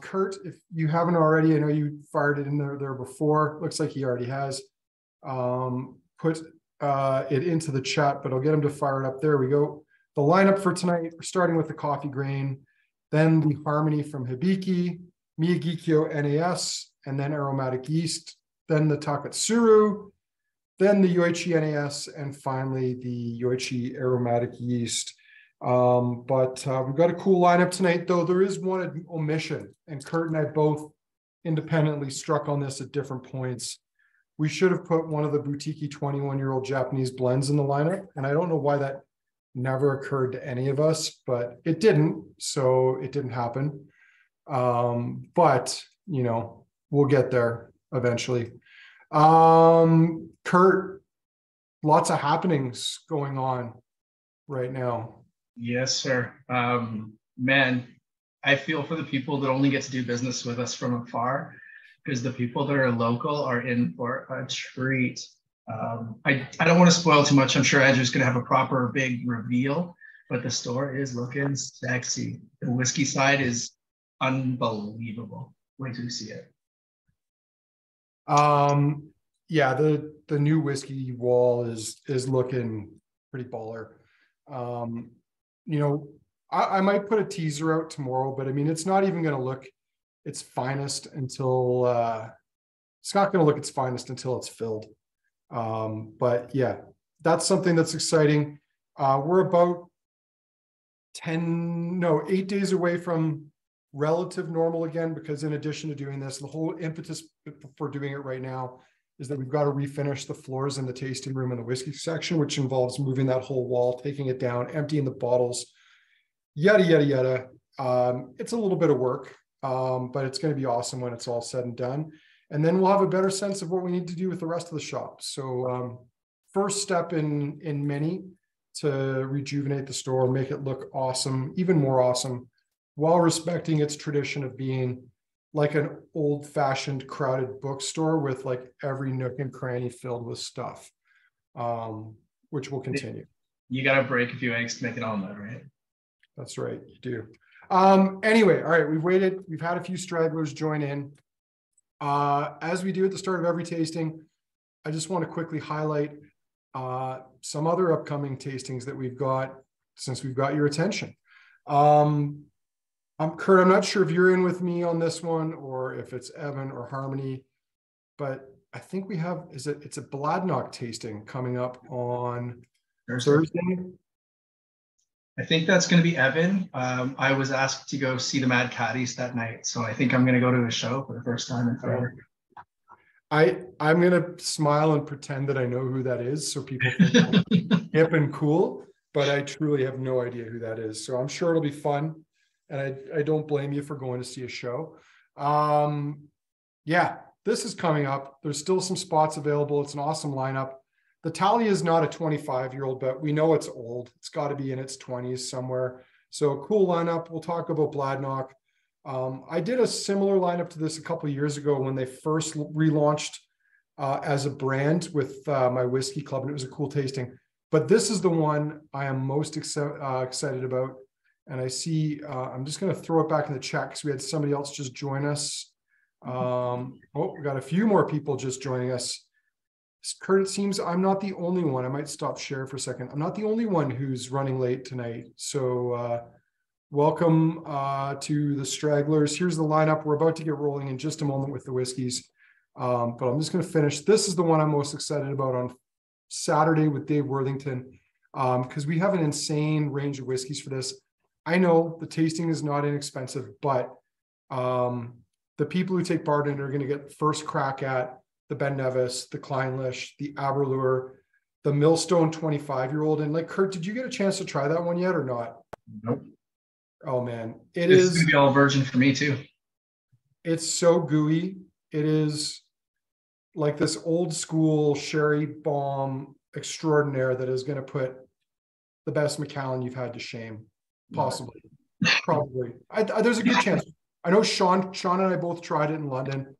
Kurt, if you haven't already, I know you fired it in there before. Looks like he already has. Put it into the chat, but I'll get him to fire it up. There we go. The lineup for tonight, we're starting with the coffee grain, then the Harmony from Hibiki, Miyagikyo NAS, and then Aromatic Yeast, then the Takatsuru, then the Yoichi NAS, and finally the Yoichi Aromatic Yeast. But we've got a cool lineup tonight, though there is one omission, and Kurt and I both independently struck on this at different points. We should have put one of the boutique 21-year-old Japanese blends in the lineup, and I don't know why that never occurred to any of us, but it didn't, so it didn't happen. But, you know, we'll get there eventually. Kurt, lots of happenings going on right now. Yes, sir. Man, I feel for the people that only get to do business with us from afar, because the people that are local are in for a treat. I don't want to spoil too much. I'm sure Andrew's going to have a proper big reveal, but the store is looking sexy. The whiskey side is unbelievable. Wait till you see it. Yeah, the new whiskey wall is looking pretty baller. You know, I might put a teaser out tomorrow, but I mean, it's not even going to look its finest until it's not going to look its finest until it's filled. But yeah, that's something that's exciting. We're about 8 days away from relative normal again, because in addition to doing this, the whole impetus for doing it right now is that we've got to refinish the floors in the tasting room and the whiskey section, which involves moving that whole wall, taking it down, emptying the bottles, yada, yada, yada. It's a little bit of work, but it's going to be awesome when it's all said and done. And then we'll have a better sense of what we need to do with the rest of the shop. So first step in many to rejuvenate the store, make it look awesome, even more awesome, while respecting its tradition of being like an old-fashioned crowded bookstore with like every nook and cranny filled with stuff, which will continue. You got to break a few eggs to make an omelet, right? That's right, you do. Anyway, all right, we've waited. We've had a few stragglers join in. As we do at the start of every tasting, I just want to quickly highlight some other upcoming tastings that we've got since we've got your attention. Kurt, I'm not sure if you're in with me on this one or if it's Evan or Harmony, but I think we have, it's a Bladnock tasting coming up on Thursday. I think that's going to be Evan. I was asked to go see the Mad Caddies that night, so I think I'm going to go to a show for the first time in forever. I'm going to smile and pretend that I know who that is, so people think I'm hip and cool, but I truly have no idea who that is. So I'm sure it'll be fun, and I don't blame you for going to see a show. Yeah, this is coming up. There's still some spots available. It's an awesome lineup. The Tally is not a 25-year-old, but we know it's old. It's got to be in its 20s somewhere. So cool lineup. We'll talk about Bladnock. I did a similar lineup to this a couple of years ago when they first relaunched as a brand with my whiskey club, and it was a cool tasting. But this is the one I am most excited about. And I see, I'm just going to throw it back in the chat because we had somebody else just join us. Oh, we got a few more people just joining us. Kurt, it seems I'm not the only one. I might stop share for a second. I'm not the only one who's running late tonight. So welcome to the stragglers. Here's the lineup. We're about to get rolling in just a moment with the whiskeys. But I'm just going to finish. This is the one I'm most excited about on Saturday with Dave Worthington, because we have an insane range of whiskeys for this. I know the tasting is not inexpensive, but the people who take part in it are going to get first crack at the Ben Nevis, the Kleinlich, the Aberlour, the Millstone 25-year-old. And like, Kurt, did you get a chance to try that one yet or not? Nope. Oh man, It's going to be all virgin for me too. It's so gooey. It is like this old school sherry bomb extraordinaire that is going to put the best Macallan you've had to shame, possibly, probably. There's a good chance. I know Sean and I both tried it in London.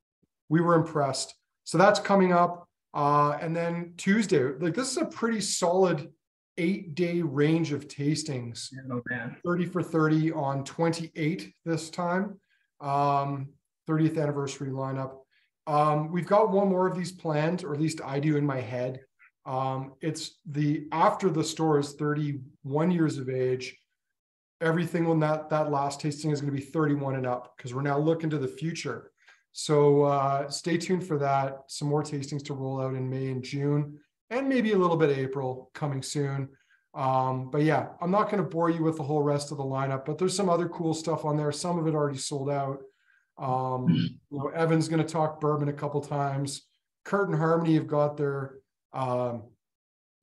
We were impressed. So that's coming up. And then Tuesday, like this is a pretty solid 8-day range of tastings. Oh, man. 30 for 30 on 28 this time. 30th anniversary lineup. We've got one more of these planned, or at least I do in my head. It's after the store is 31 years of age. Everything on that last tasting is going to be 31 and up, because we're now looking to the future. So stay tuned for that. Some more tastings to roll out in May and June, and maybe a little bit of April coming soon. But yeah, I'm not going to bore you with the whole rest of the lineup, but there's some other cool stuff on there. Some of it already sold out. Evan's going to talk bourbon a couple times. Kurt and Harmony have got their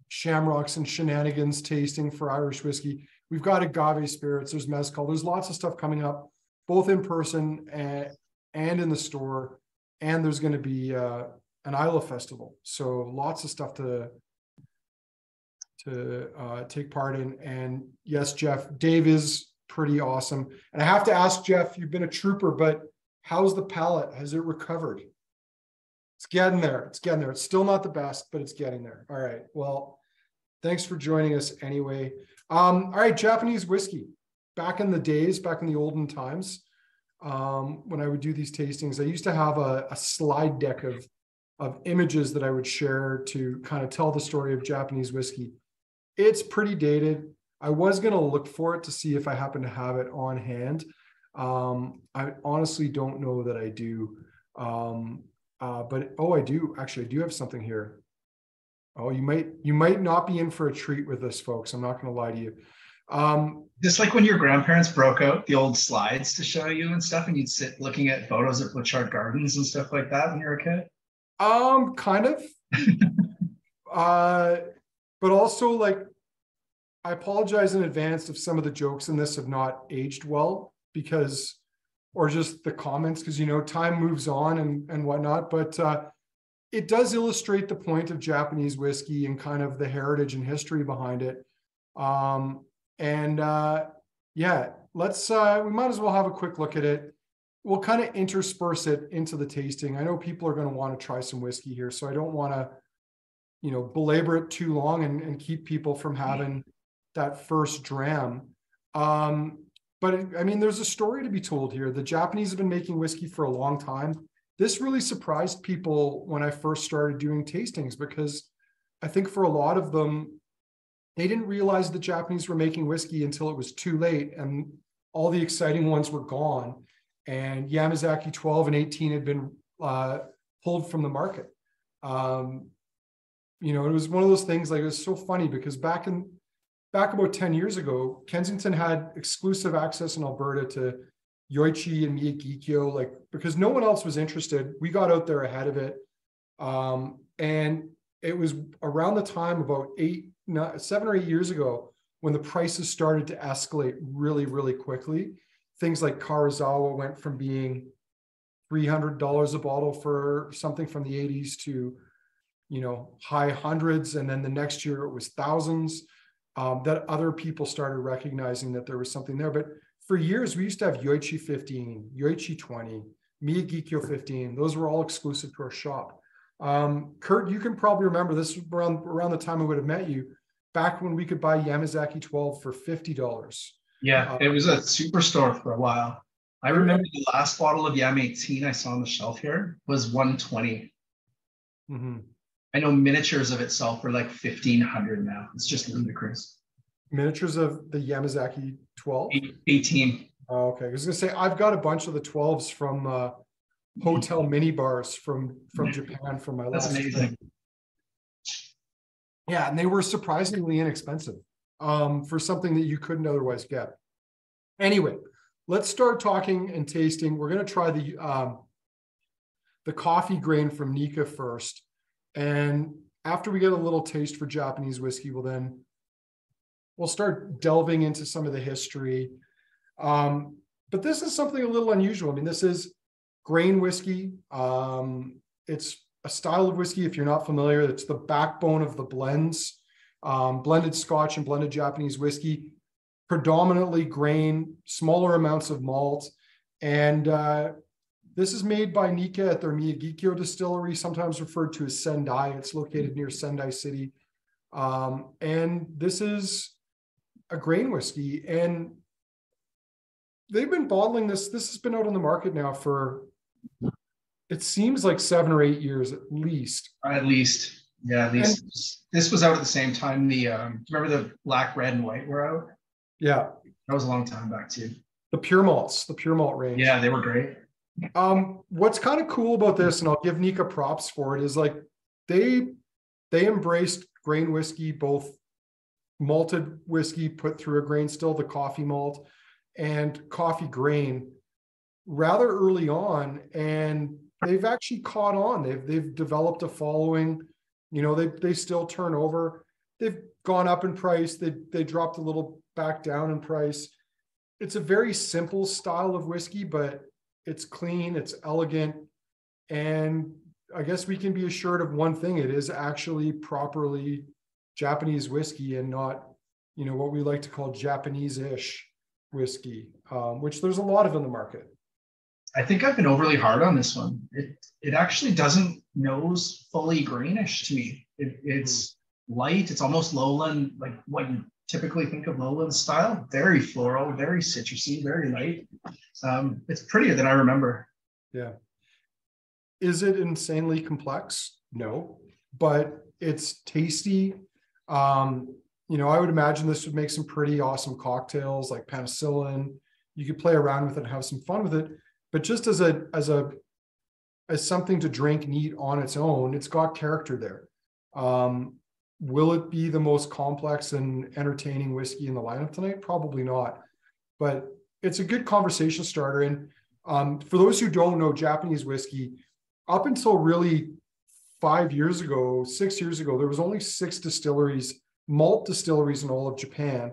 Shamrocks and Shenanigans tasting for Irish whiskey. We've got agave spirits. There's mezcal. There's lots of stuff coming up, both in person and in the store. And there's going to be an Isla festival. So lots of stuff to take part in. And yes, Jeff, Dave is pretty awesome. And I have to ask, Jeff, you've been a trooper, but how's the palate? Has it recovered? It's getting there. It's getting there. It's still not the best, but it's getting there. All right. Well, thanks for joining us anyway. All right, Japanese whiskey. Back in the olden times, when I would do these tastings, I used to have a slide deck of images that I would share to kind of tell the story of Japanese whiskey. It's pretty dated. I was going to look for it to see if I happen to have it on hand. I honestly don't know that I do. But I do. Actually, I do have something here. Oh, you might not be in for a treat with this, folks. I'm not going to lie to you. Just like when your grandparents broke out the old slides to show you and stuff, and you'd sit looking at photos of Butchart Gardens and stuff like that when you were a kid? Kind of. But also, like, I apologize in advance if some of the jokes in this have not aged well, or just the comments, because, time moves on and whatnot. But it does illustrate the point of Japanese whiskey and kind of the heritage and history behind it. Yeah, we might as well have a quick look at it. We'll kind of intersperse it into the tasting. I know people are going to want to try some whiskey here, so I don't want to, belabor it too long and keep people from having that first dram. But there's a story to be told here. The Japanese have been making whiskey for a long time. This really surprised people when I first started doing tastings, because I think for a lot of them, they didn't realize the Japanese were making whiskey until it was too late and all the exciting ones were gone. And Yamazaki 12 and 18 had been pulled from the market. It was one of those things, like, it was so funny because back about 10 years ago, Kensington had exclusive access in Alberta to Yoichi and Miyagikyo, because no one else was interested. We got out there ahead of it. And it was around the time about 7 or 8 years ago when the prices started to escalate really, really quickly. Things like Karazawa went from being $300 a bottle for something from the 80s to, high hundreds. And then the next year it was thousands. That other people started recognizing that there was something there. But for years, we used to have Yoichi 15, Yoichi 20, Miyagikyo 15. Those were all exclusive to our shop. Kurt, you can probably remember, this was around the time I would have met you, back when we could buy Yamazaki 12 for $50. Yeah, it was a superstore for a while. I remember the last bottle of Yam 18 I saw on the shelf here was $120. Mm-hmm. I know miniatures of itself are like $1,500 now. It's just ludicrous. Miniatures of the Yamazaki 12? 18. Oh, okay. I was going to say, I've got a bunch of the 12s from hotel mini bars from Japan from my last. That's amazing. Trip. Yeah, and they were surprisingly inexpensive for something that you couldn't otherwise get. Anyway, let's start talking and tasting. We're going to try the coffee grain from Nika first. And after we get a little taste for Japanese whiskey, we'll start delving into some of the history. But this is something a little unusual. This is grain whiskey. It's a style of whiskey, if you're not familiar, it's the backbone of the blends, blended Scotch and blended Japanese whiskey, predominantly grain, smaller amounts of malt. And this is made by Nika at their Miyagikyo distillery, sometimes referred to as Sendai. It's located near Sendai City. And this is a grain whiskey. And they've been bottling this. This has been out on the market now for, it seems like 7 or 8 years at least. At least, yeah, at least. And this was out at the same time. The remember the black, red, and white were out? Yeah. That was a long time back too. The pure malt range. Yeah, they were great. What's kind of cool about this, and I'll give Nika props for it, is like they embraced grain whiskey, both malted whiskey put through a grain still, the coffee malt, and coffee grain rather early on, and they've actually caught on. They've developed a following. You know, they still turn over. They've gone up in price. They dropped a little back down in price. It's a very simple style of whiskey, but it's clean, it's elegant, and I guess we can be assured of one thing: it is actually properly Japanese whiskey and not, you know, what we like to call Japanese-ish whiskey, which there's a lot of in the market. I think I've been overly hard on this one. It actually doesn't nose fully greenish to me. It's light. It's almost lowland, like what you typically think of lowland style. Very floral, very citrusy, very light. It's prettier than I remember. Yeah. Is it insanely complex? No, but it's tasty. You know, I would imagine this would make some pretty awesome cocktails like penicillin. You could play around with it and have some fun with it. But just as something to drink and eat on its own, it's got character there. Will it be the most complex and entertaining whiskey in the lineup tonight? Probably not. But it's a good conversation starter. And for those who don't know Japanese whiskey, up until really 6 years ago, there was only 6 distilleries, malt distilleries in all of Japan.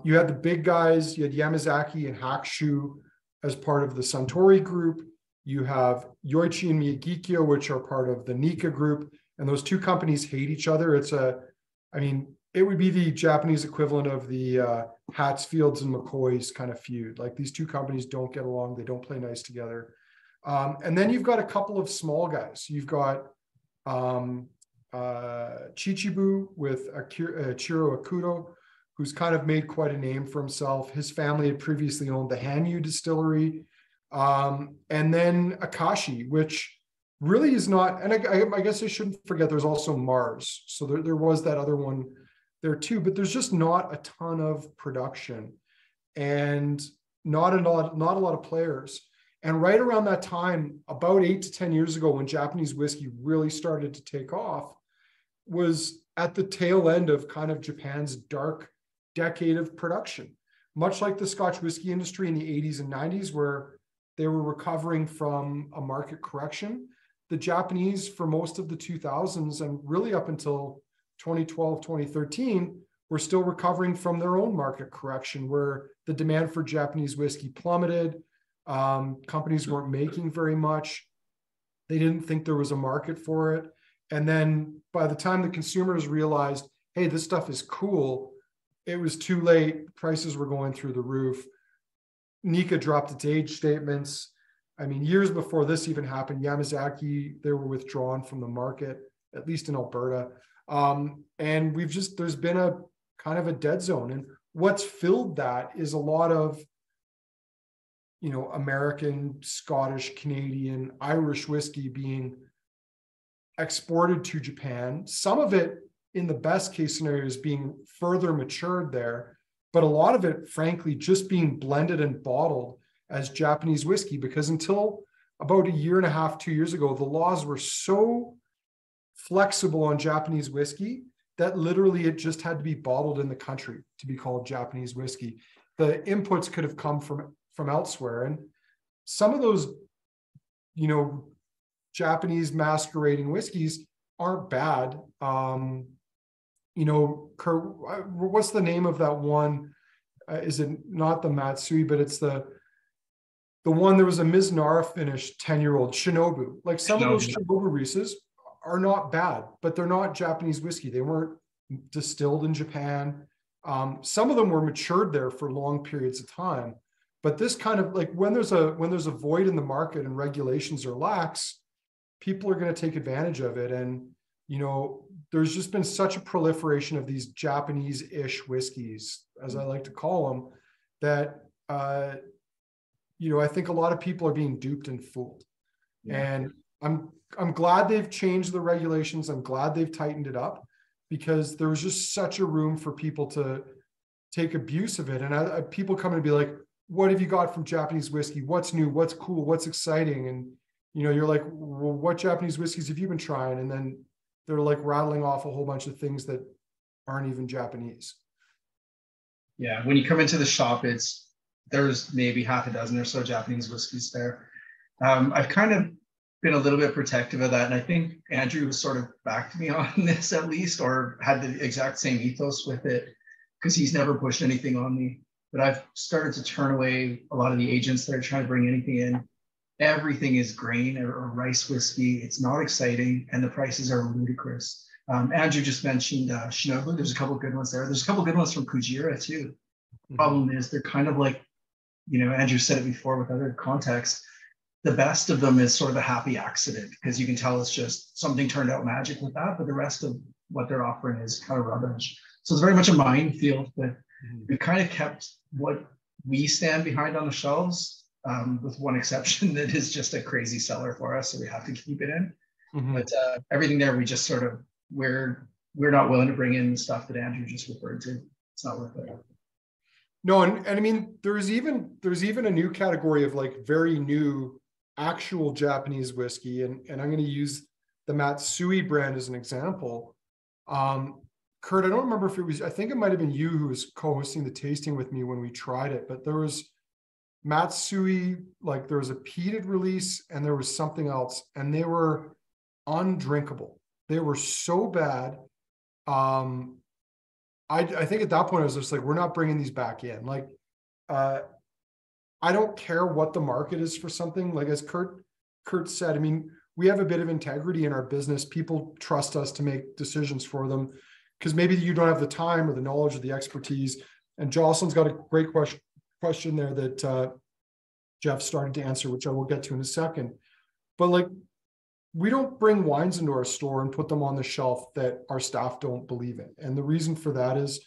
You had the big guys, you had Yamazaki and Hakushu as part of the Suntory group. You have Yoichi and Miyagikyo, which are part of the Nika group. And those two companies hate each other. It would be the Japanese equivalent of the Hatsfields and McCoys kind of feud. Like, these two companies don't get along. They don't play nice together. And then you've got a couple of small guys. You've got Chichibu with Chiro Akudo, who's kind of made quite a name for himself. His family had previously owned the Hanyu distillery. And then Akashi, which really is not, and I guess I shouldn't forget, there's also Mars. So there was that other one there too, but there's just not a ton of production and not a lot of players. And right around that time, about 8 to 10 years ago, when Japanese whiskey really started to take off, was at the tail end of kind of Japan's dark decade of production, much like the Scotch whiskey industry in the 80s and 90s, where they were recovering from a market correction. The Japanese, for most of the 2000s and really up until 2012, 2013, were still recovering from their own market correction, where the demand for Japanese whiskey plummeted. Companies weren't making very much. They didn't think there was a market for it. And then by the time the consumers realized, hey, this stuff is cool, it was too late. Prices were going through the roof. Nika dropped its age statements. I mean, years before this even happened, Yamazaki, they were withdrawn from the market, at least in Alberta. And there's been a kind of a dead zone. And what's filled that is a lot of, you know, American, Scottish, Canadian, Irish whiskey being exported to Japan. Some of it, in the best case scenario, is being further matured there, but a lot of it, frankly, just being blended and bottled as Japanese whiskey, because until about 1.5 years, 2 years ago, the laws were so flexible on Japanese whiskey that literally it just had to be bottled in the country to be called Japanese whiskey. The inputs could have come from elsewhere. And some of those, you know, Japanese masquerading whiskeys aren't bad. You know, what's the name of that one? Is it not the Matsui, but it's the one, there was a Mizunara finished 10-year-old Shinobu. Like, some of those Shinobu Rises are not bad, but they're not Japanese whiskey. They weren't distilled in Japan. Some of them were matured there for long periods of time. But this kind of, like, when there's a void in the market and regulations are lax, people are going to take advantage of it. And, you know, there's just been such a proliferation of these Japanese-ish whiskeys, as I like to call them, that I think a lot of people are being duped and fooled. Yeah. And I'm glad they've changed the regulations. I'm glad they've tightened it up, because there was just such a room for people to take abuse of it. And people come and be like, what have you got from Japanese whiskey? What's new? What's cool? What's exciting? And, you're like, well, what Japanese whiskeys have you been trying? And then they're like rattling off a whole bunch of things that aren't even Japanese. Yeah. When you come into the shop, there's maybe half a dozen or so Japanese whiskeys there. I've kind of been a little bit protective of that. And I think Andrew was sort of backed me on this at least, or had the exact same ethos with it, because he's never pushed anything on me. But I've started to turn away a lot of the agents that are trying to bring anything in. Everything is grain or rice whiskey. It's not exciting, and the prices are ludicrous. Andrew just mentioned Shinobu. There's a couple of good ones there. There's a couple of good ones from Kujira too. The problem is they're kind of like, Andrew said it before with other contexts. The best of them is sort of a happy accident, because you can tell it's just something turned out magic with that, but the rest of what they're offering is kind of rubbish. So it's very much a minefield, but we kind of kept what we stand behind on the shelves, with one exception that is just a crazy seller for us, so we have to keep it in. But everything there, we just sort of, we're not willing to bring in the stuff that Andrew just referred to. It's not worth it. No, and I mean, there's even a new category of like very new actual Japanese whiskey, and I'm going to use the Matsui brand as an example. Kurt, I don't remember if it was, I think it might have been you who was co-hosting the tasting with me when we tried it, but there was Matsui, like there was a peated release and there was something else, and they were undrinkable. They were so bad. I think at that point I was just like, we're not bringing these back in. Like, I don't care what the market is for something. Like as Kurt said, I mean, we have a bit of integrity in our business. People trust us to make decisions for them, because maybe you don't have the time or the knowledge or the expertise. And Jocelyn's got a great question there that Jeff started to answer, which I will get to in a second. But like, we don't bring wines into our store and put them on the shelf that our staff don't believe in. And the reason for that is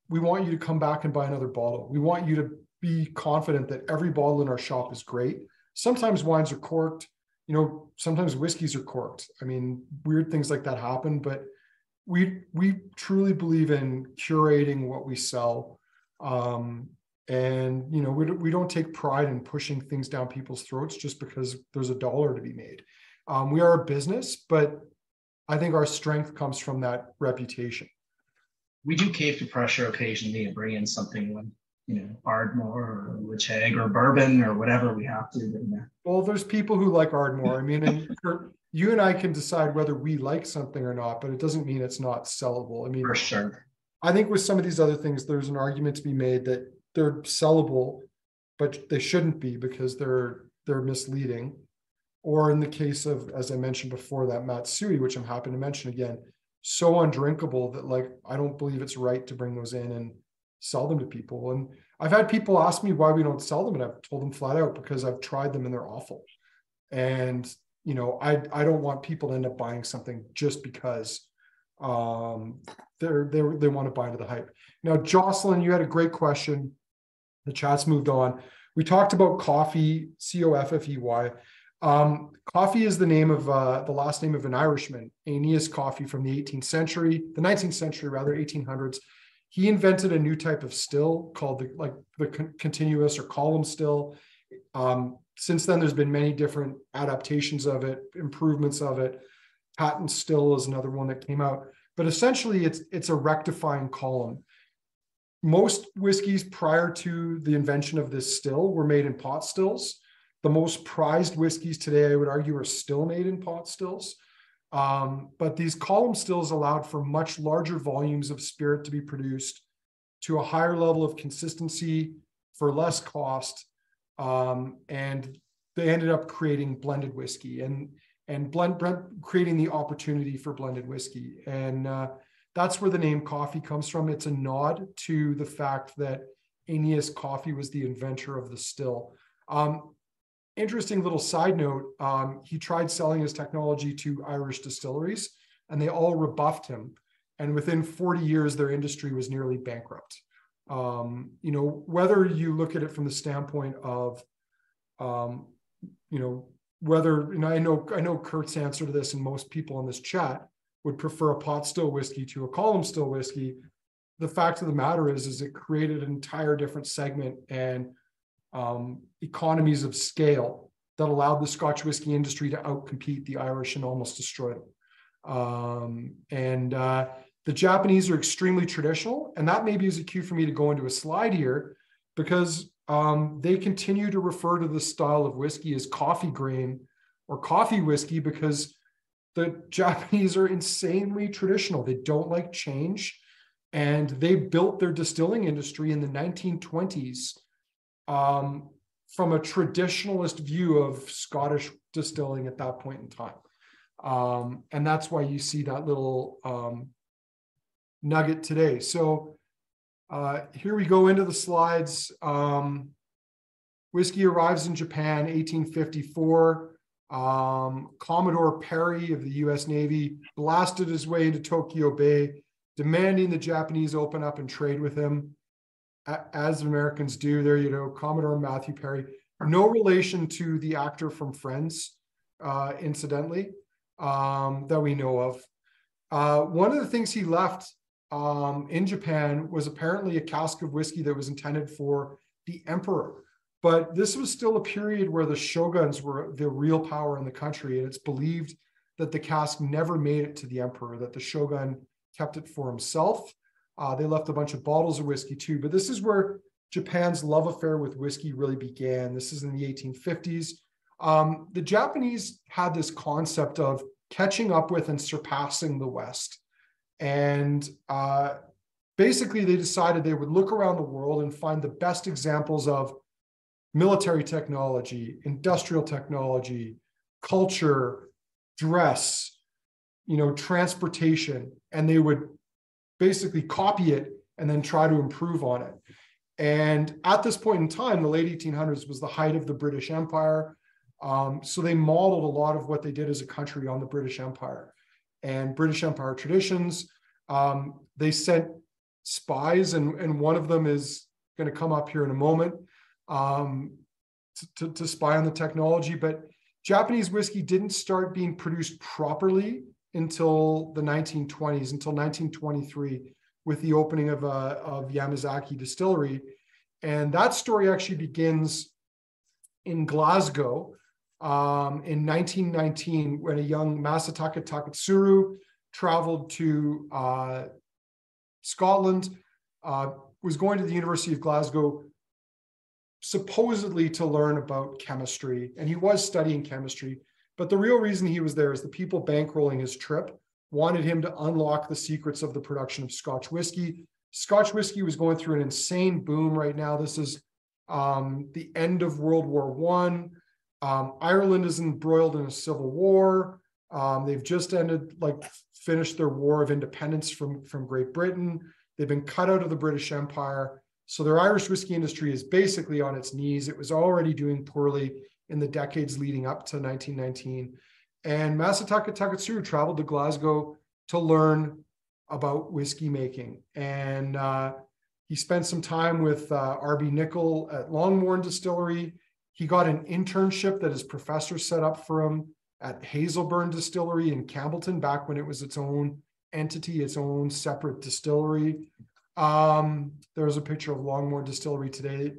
we want you to come back and buy another bottle. We want you to be confident that every bottle in our shop is great. Sometimes wines are corked, sometimes whiskeys are corked. I mean, weird things like that happen, but we truly believe in curating what we sell. And we don't take pride in pushing things down people's throats just because there's a dollar to be made. We are a business, but I think our strength comes from that reputation. We do cave to pressure occasionally and bring in something like, Ardmore or Witch Hag or bourbon or whatever we have to. Well, there's people who like Ardmore. I mean, and you and I can decide whether we like something or not, but it doesn't mean it's not sellable. I mean, for sure. I think with some of these other things, there's an argument to be made that they're sellable, but they shouldn't be because they're misleading. Or in the case of, as I mentioned before, that Matsui, which I'm happy to mention again, so undrinkable that like, I don't believe it's right to bring those in and sell them to people. And I've had people ask me why we don't sell them. And I've told them flat out, because I've tried them and they're awful. And, I don't want people to end up buying something just because they want to buy into the hype. Now, Jocelyn, you had a great question. The chat's moved on. We talked about coffee, Coffey. Coffee is the name of the last name of an Irishman, Aeneas Coffey, from the 19th century, 1800s. He invented a new type of still called the continuous or column still. Since then, there's been many different adaptations of it, improvements of it. Patent still is another one that came out. But essentially, it's a rectifying column. Most whiskeys prior to the invention of this still were made in pot stills. The most prized whiskeys today, I would argue, are still made in pot stills. But these column stills allowed for much larger volumes of spirit to be produced to a higher level of consistency for less cost. And they ended up creating blended whiskey and creating the opportunity for blended whiskey. And that's where the name Coffey comes from. It's a nod to the fact that Aeneas Coffey was the inventor of the still. Interesting little side note, he tried selling his technology to Irish distilleries and they all rebuffed him. And within 40 years, their industry was nearly bankrupt. Whether you look at it from the standpoint of, whether, I know Kurt's answer to this, and most people in this chat would prefer a pot still whiskey to a column still whiskey. The fact of the matter is it created an entire different segment and economies of scale that allowed the Scotch whiskey industry to outcompete the Irish and almost destroy them. The Japanese are extremely traditional, and that maybe is a cue for me to go into a slide here, because they continue to refer to this style of whiskey as coffee grain or coffee whiskey, because the Japanese are insanely traditional. They don't like change, and they built their distilling industry in the 1920s from a traditionalist view of Scottish distilling at that point in time. And that's why you see that little nugget today. So here we go into the slides. Whiskey arrives in Japan, 1854. Commodore Perry of the US Navy blasted his way into Tokyo Bay, demanding the Japanese open up and trade with him, as Americans do. There you go, Commodore Matthew Perry. No relation to the actor from Friends, incidentally, that we know of. One of the things he left in Japan was apparently a cask of whiskey that was intended for the emperor. But this was still a period where the shoguns were the real power in the country. And it's believed that the cask never made it to the emperor, that the shogun kept it for himself. They left a bunch of bottles of whiskey too. But this is where Japan's love affair with whiskey really began. This is in the 1850s. The Japanese had this concept of catching up with and surpassing the West. And basically, they decided they would look around the world and find the best examples of military technology, industrial technology, culture, dress, transportation, and they would basically copy it and then try to improve on it. And at this point in time, the late 1800s was the height of the British Empire. So they modeled a lot of what they did as a country on the British Empire and British Empire traditions. They sent spies, and one of them is going to come up here in a moment, to spy on the technology. But Japanese whiskey didn't start being produced properly until the 1920s, until 1923, with the opening of Yamazaki Distillery. And that story actually begins in Glasgow in 1919, when a young Masataka Takatsuru traveled to Scotland, was going to the University of Glasgow supposedly to learn about chemistry, and he was studying chemistry. But the real reason he was there is the people bankrolling his trip wanted him to unlock the secrets of the production of Scotch whiskey. Scotch whiskey was going through an insane boom right now. This is the end of World War I. Ireland is embroiled in a civil war. They've just finished their war of independence from Great Britain. They've been cut out of the British Empire. So their Irish whiskey industry is basically on its knees. It was already doing poorly in the decades leading up to 1919. And Masataka Takatsuru traveled to Glasgow to learn about whiskey making. And he spent some time with R.B. Nicol at Longmorn Distillery. He got an internship that his professor set up for him at Hazelburn Distillery in Campbellton, back when it was its own entity, its own separate distillery. There's a picture of Longmorn Distillery today.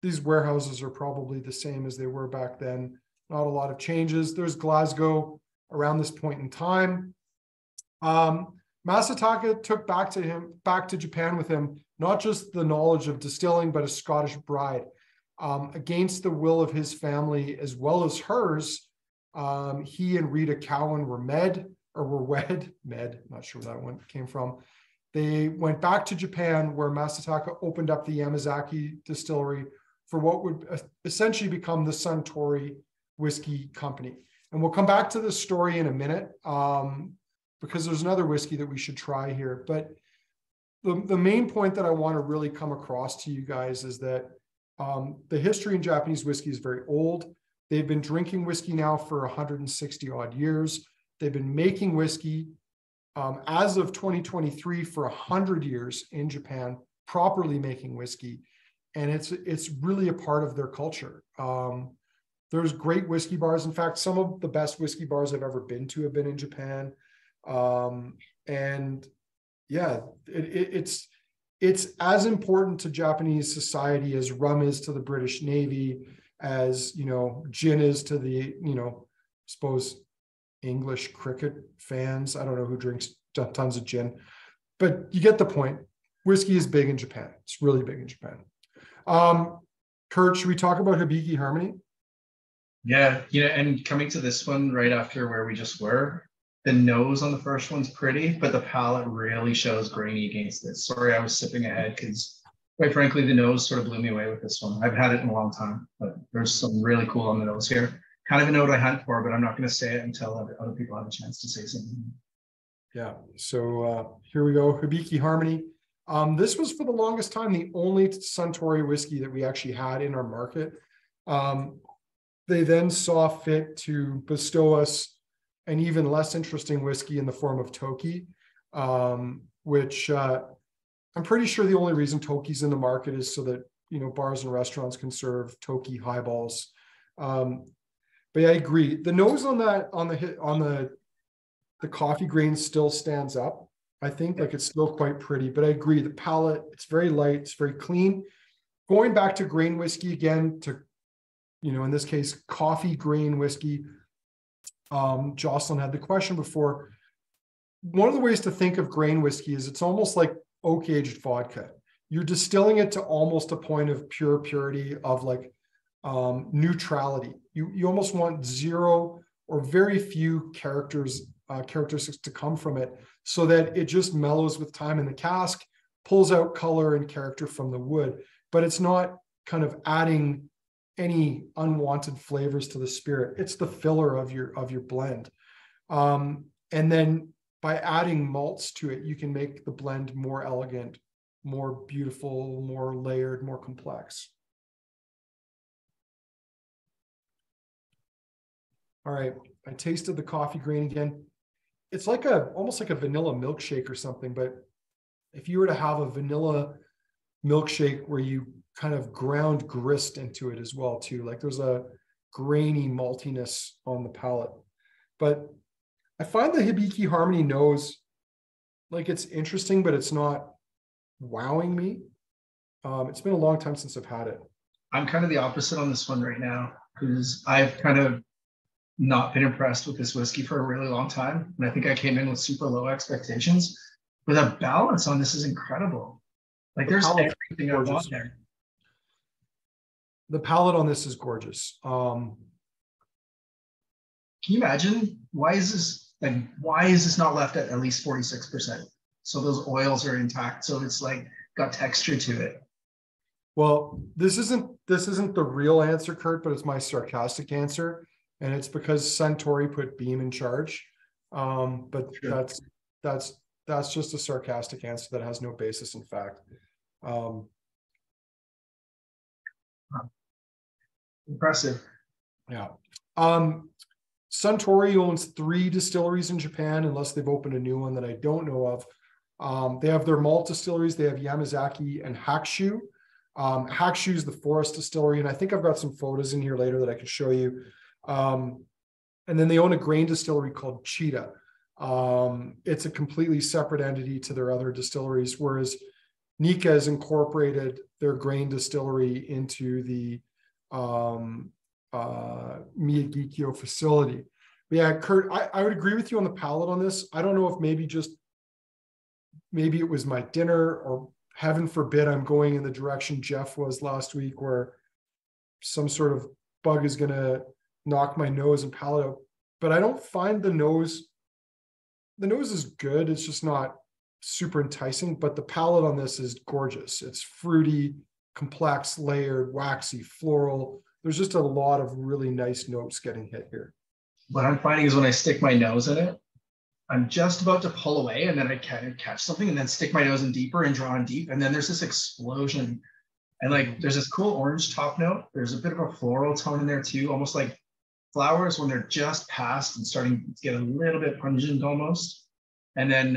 These warehouses are probably the same as they were back then. Not a lot of changes. There's Glasgow around this point in time. Masataka took back to Japan with him, not just the knowledge of distilling, but a Scottish bride. Against the will of his family as well as hers, he and Rita Cowan were wed, not sure where that one came from. They went back to Japan, where Masataka opened up the Yamazaki distillery for what would essentially become the Suntory Whiskey Company. And we'll come back to this story in a minute, because there's another whiskey that we should try here. But the main point that I want to really come across to you guys is that the history in Japanese whiskey is very old. They've been drinking whiskey now for 160 odd years. They've been making whiskey as of 2023 for 100 years in Japan properly making whiskey. And it's really a part of their culture. There's great whiskey bars. In fact, some of the best whiskey bars I've ever been to have been in Japan. And yeah, it's as important to Japanese society as rum is to the British Navy, as, you know, gin is to the, you know, suppose English cricket fans. I don't know who drinks tons of gin, but you get the point. Whiskey is big in Japan. It's really big in Japan. Kurt, should we talk about Hibiki Harmony? Yeah, and coming to this one right after where we just were, the nose on the first one's pretty, but the palate really shows grainy against it. Sorry, I was sipping ahead because, quite frankly, the nose sort of blew me away with this one. I've had it in a long time, but there's some really cool on the nose here. Kind of a note I hunt for, but I'm not going to say it until other people have a chance to say something. Yeah, so here we go, Hibiki Harmony. This was for the longest time the only Suntory whiskey that we actually had in our market. They then saw fit to bestow us an even less interesting whiskey in the form of Toki, which I'm pretty sure the only reason Toki's in the market is so that, you know, bars and restaurants can serve Toki highballs. But yeah, I agree. The nose on that on the coffee grain still stands up. I think like it's still quite pretty, but I agree. The palate, it's very light, it's very clean. Going back to grain whiskey again, to, you know, in this case, coffee grain whiskey. Jocelyn had the question before. One of the ways to think of grain whiskey is it's almost like oak aged vodka. You're distilling it to almost a point of pure purity, of like neutrality. You almost want zero or very few characteristics to come from it, so that it just mellows with time in the cask, pulls out color and character from the wood, but it's not kind of adding any unwanted flavors to the spirit. It's the filler of your blend. And then by adding malts to it, you can make the blend more elegant, more beautiful, more layered, more complex. All right, I tasted the coffee grain again. It's like almost like a vanilla milkshake or something, but if you were to have a vanilla milkshake where you kind of ground grist into it as well too, like there's a grainy maltiness on the palate. But I find the Hibiki Harmony nose, like, it's interesting, but it's not wowing me. It's been a long time since I've had it. I'm kind of the opposite on this one right now, because I've kind of not been impressed with this whiskey for a really long time. And I think I came in with super low expectations, but the balance on this is incredible. Like there's everything I want there. The palate on this is gorgeous. Can you imagine why is this not left at least 46%? So those oils are intact. So it's like got texture to it. Well, this isn't the real answer, Kurt, but it's my sarcastic answer. And it's because Suntory put Beam in charge. But sure, that's just a sarcastic answer that has no basis in fact. Impressive. Yeah. Suntory owns 3 distilleries in Japan, unless they've opened a new one that I don't know of. They have their malt distilleries. They have Yamazaki and Hakushu. Hakushu is the forest distillery, and I think I've got some photos in here later that I can show you. And then they own a grain distillery called Cheetah. It's a completely separate entity to their other distilleries, whereas Nika has incorporated their grain distillery into the Miyagikyo facility. But yeah, Kurt, I would agree with you on the palate on this. I don't know if maybe it was my dinner, or heaven forbid I'm going in the direction Jeff was last week, where some sort of bug is going to knock my nose and palate out. But I don't find the nose is good. It's just not super enticing, but the palate on this is gorgeous. It's fruity, complex, layered, waxy, floral. There's just a lot of really nice notes getting hit here. What I'm finding is when I stick my nose in it, I'm just about to pull away, and then I kind of catch something and then stick my nose in deeper and draw in deep. And then there's this explosion. And like, there's this cool orange top note. There's a bit of a floral tone in there too, almost like flowers when they're just passed and starting to get a little bit pungent almost. And then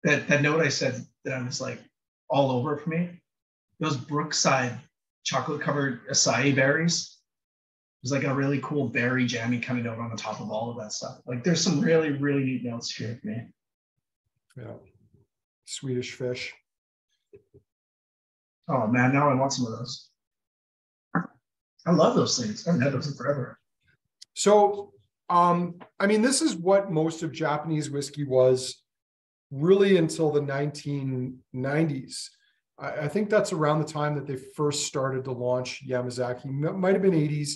that note I said that I was like, all over for me. Those Brookside chocolate covered acai berries. There's like a really cool berry jammy kind of note on the top of all of that stuff. Like there's some really, really neat notes here for me. Yeah. Swedish fish. Oh man, now I want some of those. I love those things. I haven't had those in forever. So, I mean, this is what most of Japanese whiskey was really until the 1990s. I think that's around the time that they first started to launch Yamazaki. Might have been 80s.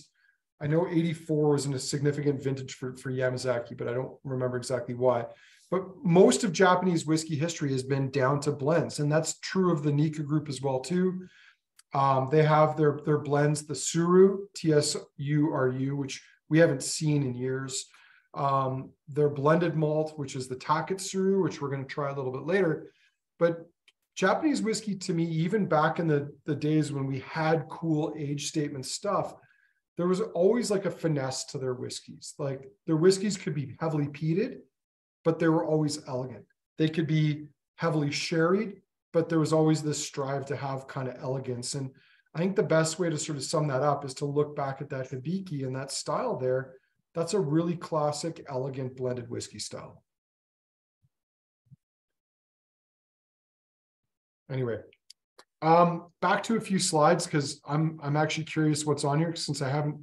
I know 84 was in a significant vintage for Yamazaki, but I don't remember exactly why. But most of Japanese whiskey history has been down to blends, and that's true of the Nikka group as well too. They have their blends, the Tsuru, Tsuru, which we haven't seen in years. Their blended malt, which is the Taketsuru, which we're going to try a little bit later. But Japanese whiskey, to me, even back in the days when we had cool age statement stuff, there was always like a finesse to their whiskeys. Like their whiskeys could be heavily peated, but they were always elegant. They could be heavily sherried, but there was always this strive to have kind of elegance. And I think the best way to sort of sum that up is to look back at that Hibiki and that style there. That's a really classic, elegant blended whiskey style. Anyway, back to a few slides because I'm actually curious what's on here since I haven't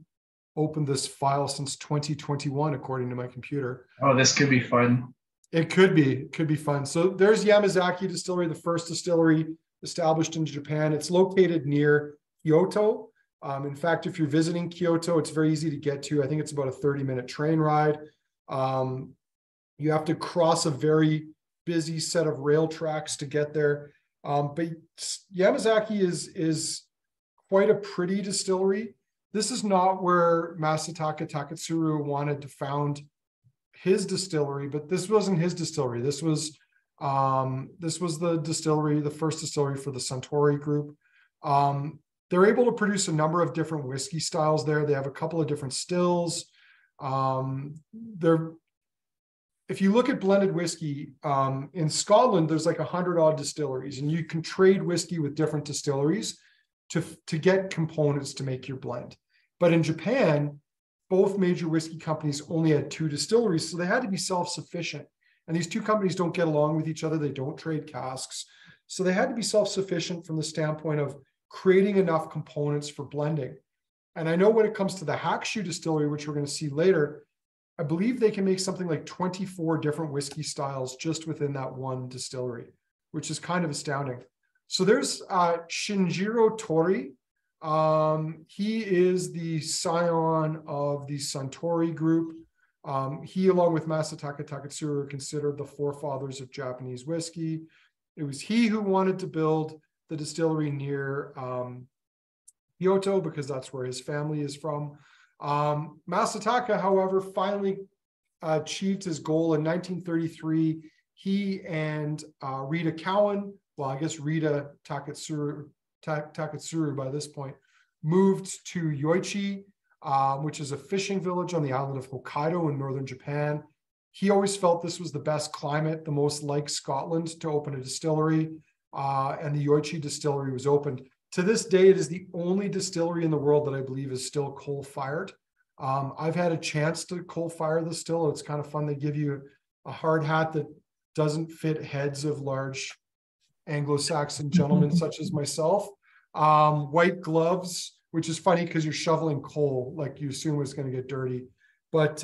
opened this file since 2021, according to my computer. Oh, this could be fun. It could be fun. So there's Yamazaki Distillery, the first distillery established in Japan. It's located near Kyoto. In fact, if you're visiting Kyoto, it's very easy to get to. I think it's about a 30-minute train ride. You have to cross a very busy set of rail tracks to get there. But Yamazaki is quite a pretty distillery. This is not where Masataka Taketsuru wanted to found his distillery, but this wasn't his distillery. This was the distillery, the first distillery for the Suntory group. They're able to produce a number of different whiskey styles there. They have a couple of different stills. If you look at blended whiskey, in Scotland, there's like 100 odd distilleries, and you can trade whiskey with different distilleries to get components to make your blend. But in Japan, both major whiskey companies only had 2 distilleries, so they had to be self-sufficient. And these 2 companies don't get along with each other. They don't trade casks. So they had to be self-sufficient from the standpoint of creating enough components for blending. And I know when it comes to the Hakushu distillery, which we're going to see later, I believe they can make something like 24 different whiskey styles just within that one distillery, which is kind of astounding. So there's Shinjiro Tori. He is the scion of the Suntory group. He, along with Masataka Taketsuru, are considered the forefathers of Japanese whiskey. It was he who wanted to build the distillery near Kyoto because that's where his family is from. Masataka, however, finally achieved his goal in 1933. He and Rita Cowan, well, I guess Rita Taketsuru by this point, moved to Yoichi, which is a fishing village on the island of Hokkaido in northern Japan. He always felt this was the best climate, the most like Scotland to open a distillery, and the Yoichi distillery was opened. To this day, it is the only distillery in the world that I believe is still coal-fired. I've had a chance to coal-fire the still. It's kind of fun. They give you a hard hat that doesn't fit heads of large Anglo-Saxon gentlemen such as myself. White gloves, which is funny because you're shoveling coal, like you assume it's going to get dirty. But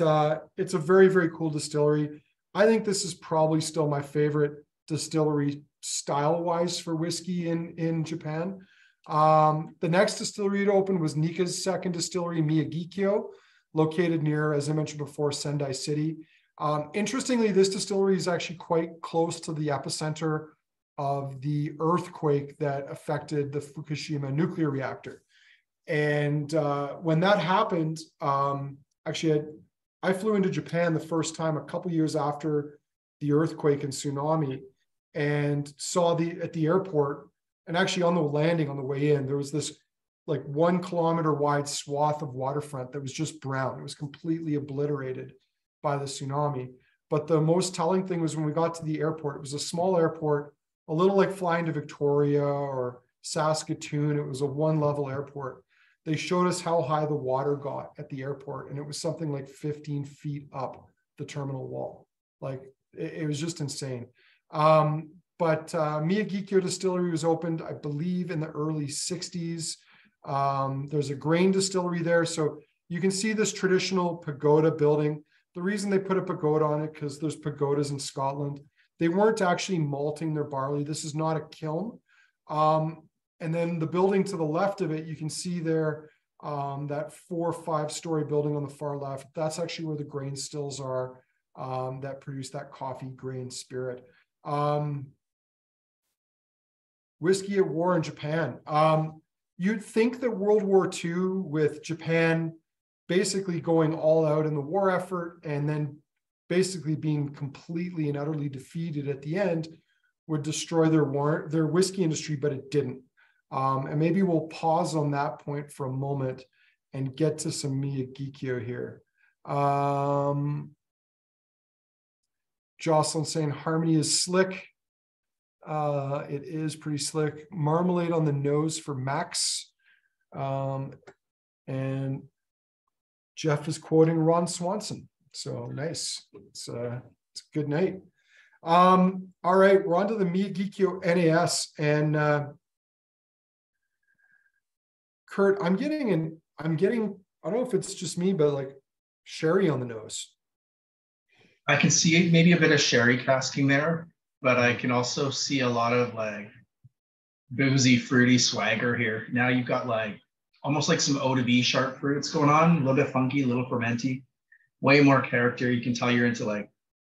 it's a very, very cool distillery. I think this is probably still my favorite distillery style-wise for whiskey in Japan. The next distillery to open was Nikka's second distillery, Miyagikyo, located near, as I mentioned before, Sendai City. Interestingly, this distillery is actually quite close to the epicenter of the earthquake that affected the Fukushima nuclear reactor. And when that happened, actually, I flew into Japan the first time a couple years after the earthquake and tsunami, and saw at the airport, and actually on the landing on the way in, there was this like 1 kilometer wide swath of waterfront that was just brown. It was completely obliterated by the tsunami. But the most telling thing was when we got to the airport, it was a small airport a little like flying to Victoria or Saskatoon. It was a one-level airport. They showed us how high the water got at the airport, and it was something like 15 feet up the terminal wall. Like it was just insane. But Miyagikyo Distillery was opened, I believe, in the early 60s. There's a grain distillery there. So you can see this traditional pagoda building. The reason they put a pagoda on it, because there's pagodas in Scotland. They weren't actually malting their barley. This is not a kiln. And then the building to the left of it, you can see there that 4 or 5-story building on the far left. That's actually where the grain stills are that produce that coffee grain spirit. Whiskey at war in Japan. You'd think that World War II, with Japan basically going all out in the war effort and then basically being completely and utterly defeated at the end, would destroy their whiskey industry, but it didn't. And maybe we'll pause on that point for a moment and get to some Miyagikyo here. Jocelyn saying Harmony is slick. It is pretty slick. Marmalade on the nose for Max. And Jeff is quoting Ron Swanson. So nice. It's a good night. All right, we're on to the Miyagikyo NAS. And Kurt, I'm getting, I don't know if it's just me, but like sherry on the nose. I can see maybe a bit of sherry casking there, but I can also see a lot of like boozy, fruity swagger here. Now you've got like almost like some O to B sharp fruits going on, a little bit funky, a little fermenty, way more character. You can tell you're into like,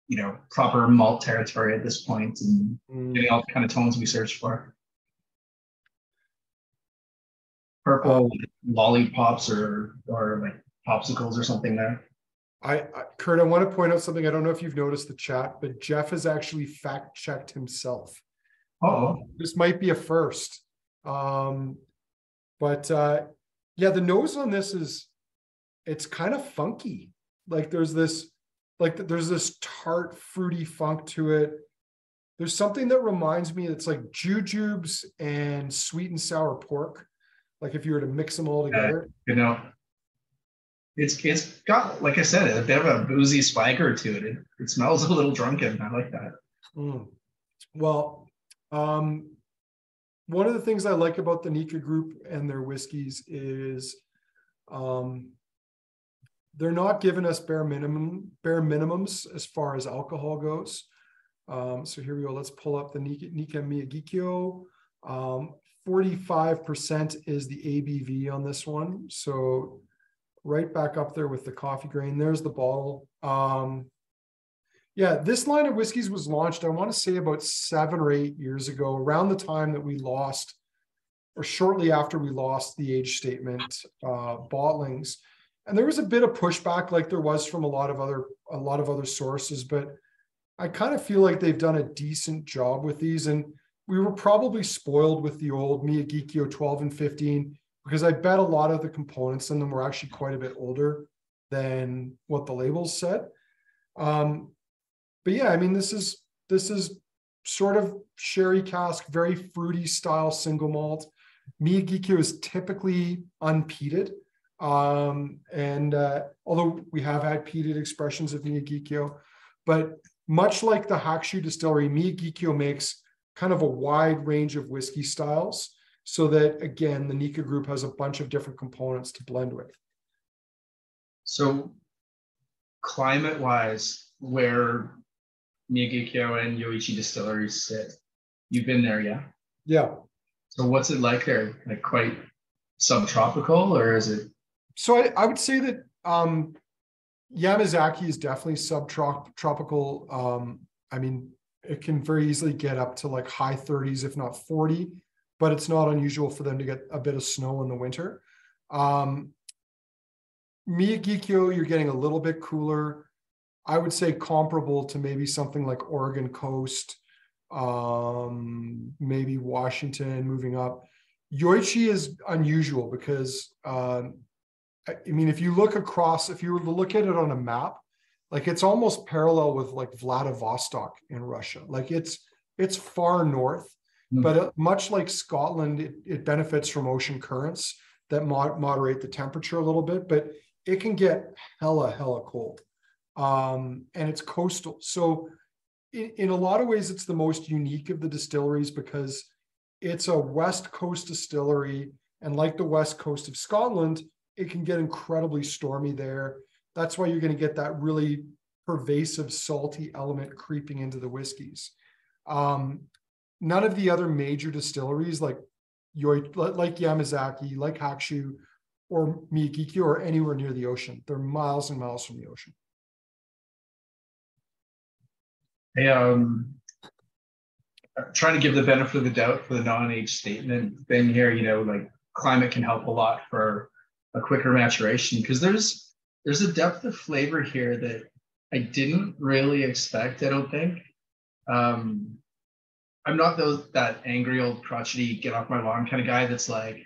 you know, proper malt territory at this point and getting all the kind of tones we search for. Purple lollipops or like popsicles or something there. Kurt, I want to point out something. I don't know if you've noticed the chat, but Jeff has actually fact-checked himself. This might be a first. But yeah, the nose on this it's kind of funky. Like there's this tart, fruity funk to it. There's something that reminds me, it's like jujubes and sweet and sour pork. Like if you were to mix them all together. You know, it's got, like I said, a bit of a boozy swagger to it. It smells a little drunken. I like that. Well, one of the things I like about the Nika Group and their whiskeys is they're not giving us bare minimums as far as alcohol goes. So here we go. Let's pull up the Nika Miyagikyo. 45% is the ABV on this one. So right back up there with the coffee grain. There's the bottle. Yeah, this line of whiskeys was launched, I want to say about 7 or 8 years ago, around the time that we lost, or shortly after we lost the age statement bottlings. And there was a bit of pushback like there was from a lot of other sources, but I kind of feel like they've done a decent job with these. And we were probably spoiled with the old Miyagikyo 12 and 15, because I bet a lot of the components in them were actually quite a bit older than what the labels said. But yeah, I mean, this is sort of sherry cask, very fruity style single malt. Miyagikyo is typically unpeated. And although we have had peated expressions of Miyagikyo, but much like the Hakushu distillery, Miyagikyo makes kind of a wide range of whiskey styles, so that, again, the Nika Group has a bunch of different components to blend with. So climate-wise, where Miyagikyo and Yoichi distilleries sit, you've been there, yeah? Yeah. So what's it like there? Like quite subtropical, or is it? So I would say that Yamazaki is definitely subtropical. I mean, it can very easily get up to like high 30s, if not 40, but it's not unusual for them to get a bit of snow in the winter. Miyagikyo, you're getting a little bit cooler. I would say comparable to maybe something like Oregon coast, maybe Washington moving up. Yoichi is unusual because, I mean, if you look across, if you were to look at it on a map, like it's almost parallel with like Vladivostok in Russia. Like it's it's far north, Mm. but much like Scotland, it benefits from ocean currents that moderate the temperature a little bit, but it can get hella cold. And it's coastal. So in a lot of ways, it's the most unique of the distilleries because it's a West Coast distillery. And like the West Coast of Scotland, it can get incredibly stormy there. That's why you're going to get that really pervasive salty element creeping into the whiskeys. None of the other major distilleries like Yamazaki, like Hakshu, or Miyagikyo are anywhere near the ocean. They're miles and miles from the ocean. Hey, trying to give the benefit of the doubt for the non-age statement thing here, like climate can help a lot for a quicker maturation because there's a depth of flavor here that I didn't really expect, I don't think. I'm not that angry old crotchety get off my lawn kind of guy that's like,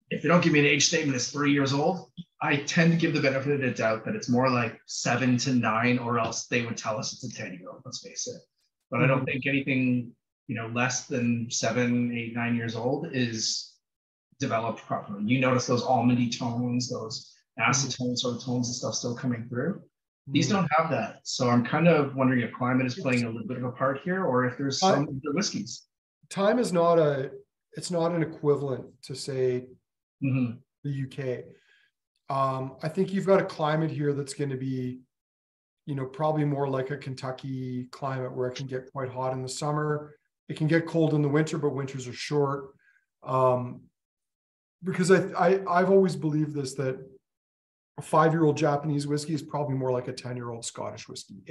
if they don't give me an age statement, it's 3 years old. I tend to give the benefit of the doubt that it's more like 7 to 9, or else they would tell us it's a 10-year-old, let's face it. But I don't think anything, less than 7, 8, 9 years old is developed properly. You notice those almondy tones, those acetone sort of tones and stuff still coming through. These don't have that. So I'm kind of wondering if climate is playing a little bit of a part here, or if there's some of the whiskeys. Time is not it's not an equivalent to say the UK. I think you've got a climate here that's going to be, probably more like a Kentucky climate where it can get quite hot in the summer. It can get cold in the winter, but winters are short. Because I've always believed this, that a 5-year-old Japanese whiskey is probably more like a 10-year-old Scottish whiskey.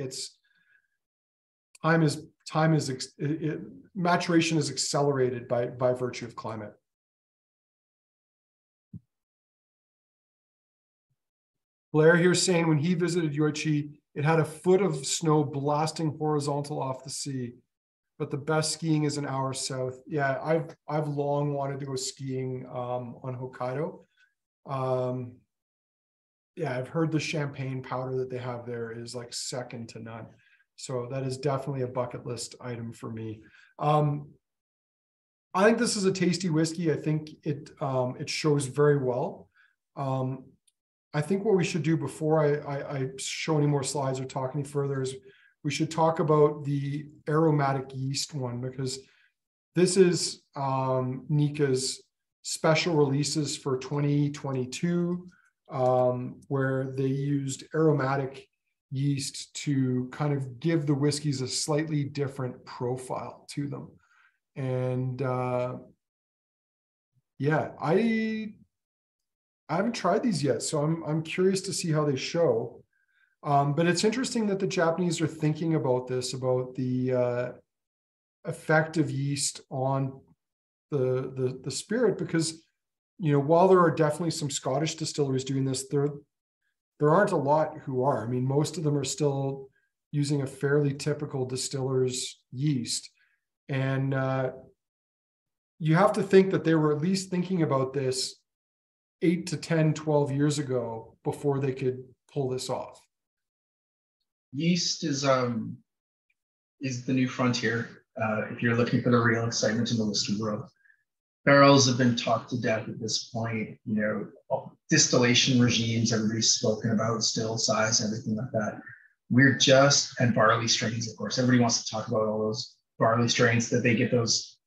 Maturation is accelerated by virtue of climate. Blair here saying when he visited Yoichi, it had a foot of snow blasting horizontal off the sea, but the best skiing is an hour south. Yeah, I've long wanted to go skiing on Hokkaido. Yeah, I've heard the champagne powder that they have there is like second to none. So that is definitely a bucket list item for me. I think this is a tasty whiskey. I think it shows very well. I think what we should do before I show any more slides or talk any further is we should talk about the Aromatic Yeast one, because this is Nikka's special releases for 2022, where they used aromatic yeast to kind of give the whiskeys a slightly different profile to them. And yeah, I haven't tried these yet, so I'm curious to see how they show. But it's interesting that the Japanese are thinking about this, about the effect of yeast on the spirit, because while there are definitely some Scottish distilleries doing this, there aren't a lot who are. I mean, most of them are still using a fairly typical distiller's yeast, and you have to think that they were at least thinking about this 8 to 10, 12 years ago before they could pull this off. Yeast is the new frontier. If you're looking for the real excitement in the whiskey world, barrels have been talked to death at this point. Distillation regimes, everybody's spoken about, still size, everything like that. And barley strains, of course. Everybody wants to talk about all those barley strains that they get those,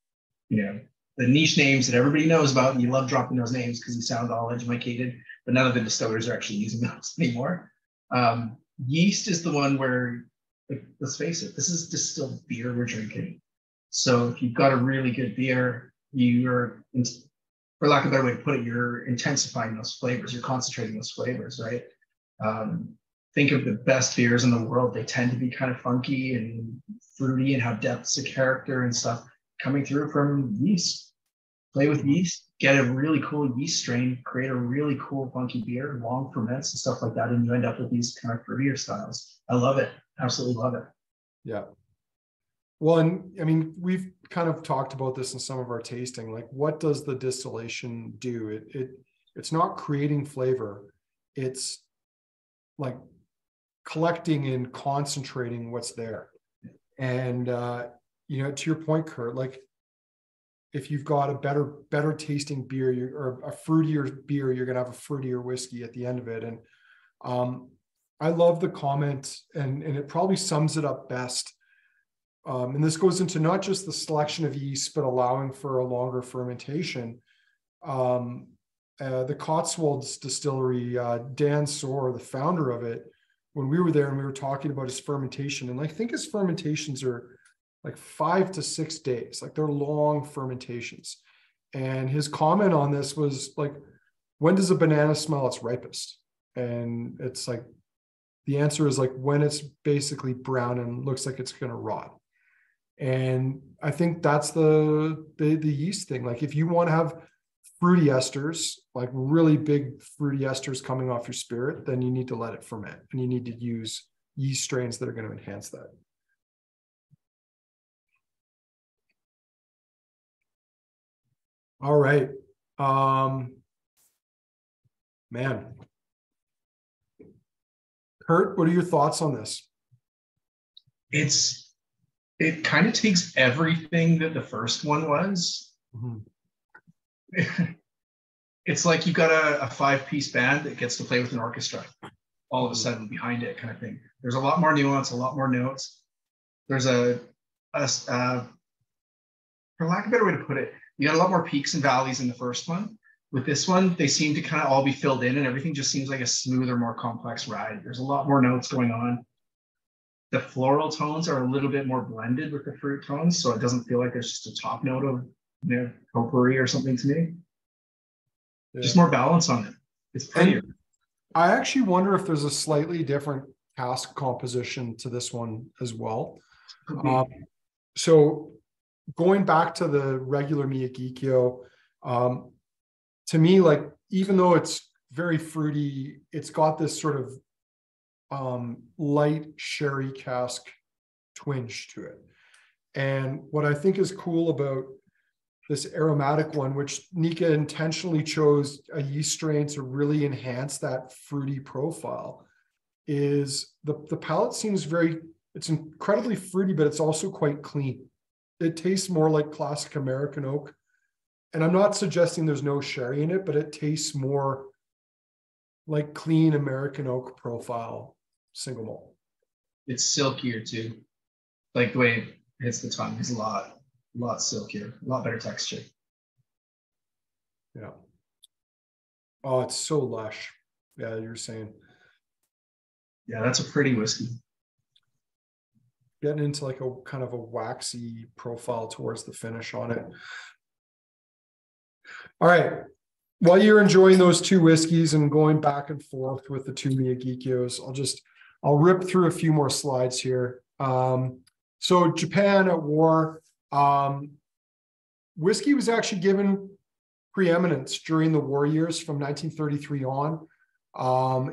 the niche names that everybody knows about, and you love dropping those names because you sound all educated, but none of the distillers are actually using those anymore. Yeast is the one where, let's face it, this is distilled beer we're drinking. So if you've got a really good beer, you're, for lack of a better way to put it, you're intensifying those flavors, you're concentrating those flavors, right? Think of the best beers in the world. They tend to be kind of funky and fruity and have depths of character and stuff coming through from yeast. Play with yeast, get a really cool yeast strain, create a really cool funky beer, long ferments and stuff like that, and you end up with these kind of fruitier styles. I love it. Absolutely love it. Yeah. Well, and I mean, we've kind of talked about this in some of our tasting. Like, what does the distillation do? It's not creating flavor. It's like collecting and concentrating what's there. And you know, to your point, Kurt, like if you've got a better tasting beer or a fruitier beer, you're going to have a fruitier whiskey at the end of it. And I love the comment, and it probably sums it up best. And this goes into not just the selection of yeast, but allowing for a longer fermentation. The Cotswolds distillery, Dan Soar, the founder of it, when we were there and we were talking about his fermentation, and I think his fermentations are like 5 to 6 days, like they're long fermentations. And his comment on this was like, when does a banana smell its ripest? And it's like, the answer is like when it's basically brown and looks like it's going to rot. And I think that's the yeast thing. Like if you want to have fruity esters, like really big fruity esters coming off your spirit, then you need to let it ferment, and you need to use yeast strains that are going to enhance that. All right. Man. Kurt, what are your thoughts on this? It kind of takes everything that the first one was. Mm-hmm. It's like you've got a 5-piece band that gets to play with an orchestra all of a sudden behind it, kind of thing. There's a lot more nuance, a lot more notes. There's for lack of a better way to put it, you got a lot more peaks and valleys in the first one. With this one, they seem to kind of all be filled in, and everything just seems like a smoother, more complex ride. There's a lot more notes going on. The floral tones are a little bit more blended with the fruit tones, so it doesn't feel like there's just a top note of, you know, potpourri or something to me. Yeah. Just more balance on it. It's prettier. And I actually wonder if there's a slightly different cask composition to this one as well. So going back to the regular Miyagikyo, to me, like, even though it's very fruity, it's got this sort of light sherry cask twinge to it. And what I think is cool about this aromatic one, which Nika intentionally chose a yeast strain to really enhance that fruity profile, is the palate seems it's incredibly fruity, but it's also quite clean. It tastes more like classic American oak. And I'm not suggesting there's no sherry in it, but it tastes more like clean American oak profile single malt. It's silkier too. Like the way it hits the tongue is a lot silkier, a lot better texture. Yeah. Oh, it's so lush. Yeah, you're saying. Yeah, that's a pretty whiskey. Getting into like a kind of a waxy profile towards the finish on it. All right. While you're enjoying those two whiskeys and going back and forth with the two Miyagikyos, I'll rip through a few more slides here. So Japan at war, whiskey was actually given preeminence during the war years from 1933 on.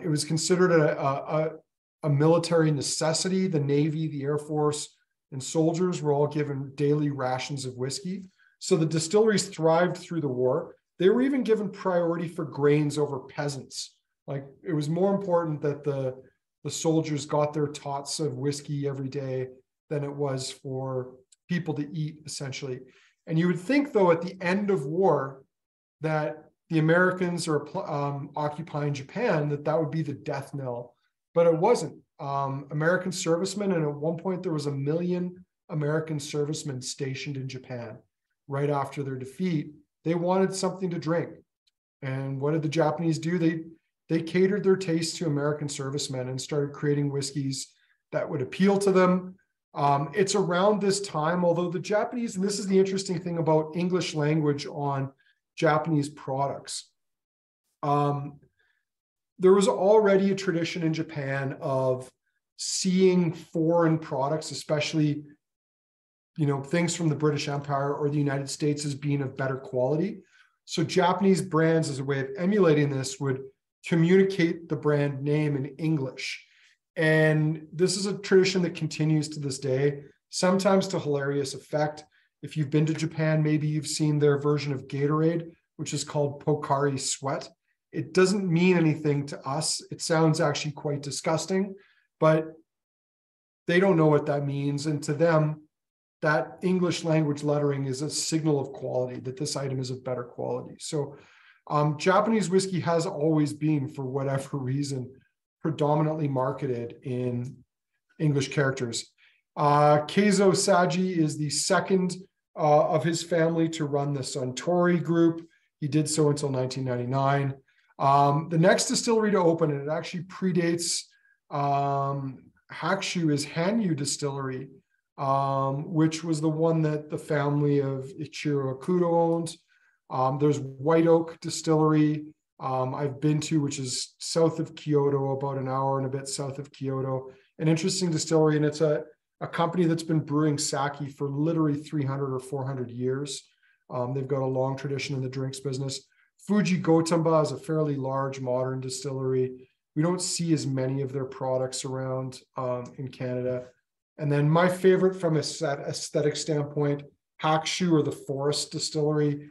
It was considered a military necessity. The Navy, the Air Force, and soldiers were all given daily rations of whiskey. So the distilleries thrived through the war. They were even given priority for grains over peasants. Like, it was more important that the soldiers got their tots of whiskey every day than it was for people to eat, essentially. And you would think, though, at the end of war, that the Americans are occupying Japan, that would be the death knell. But it wasn't. American servicemen, and at one point there was 1 million American servicemen stationed in Japan right after their defeat. They wanted something to drink. And what did the Japanese do? They catered their taste to American servicemen and started creating whiskeys that would appeal to them. It's around this time, although the Japanese, and this is the interesting thing about English language on Japanese products, there was already a tradition in Japan of seeing foreign products, especially, things from the British Empire or the United States, as being of better quality. So Japanese brands, as a way of emulating this, would communicate the brand name in English. And this is a tradition that continues to this day, sometimes to hilarious effect. If you've been to Japan, maybe you've seen their version of Gatorade, which is called Pocari Sweat. It doesn't mean anything to us. It sounds actually quite disgusting, but they don't know what that means. And to them, that English language lettering is a signal of quality, that this item is of better quality. So Japanese whiskey has always been, for whatever reason, predominantly marketed in English characters. Keizo Saji is the second of his family to run the Suntory Group. He did so until 1999. The next distillery to open, and it actually predates Hakushu, is Hanyu Distillery, which was the one that the family of Ichiro Akudo owned. There's White Oak Distillery I've been to, which is south of Kyoto, about an hour and a bit south of Kyoto. An interesting distillery, and it's a company that's been brewing sake for literally 300 or 400 years. They've got a long tradition in the drinks business. Fuji Gotamba is a fairly large modern distillery. We don't see as many of their products around in Canada. And then my favorite from a aesthetic standpoint, Hakushu, or the Forest Distillery.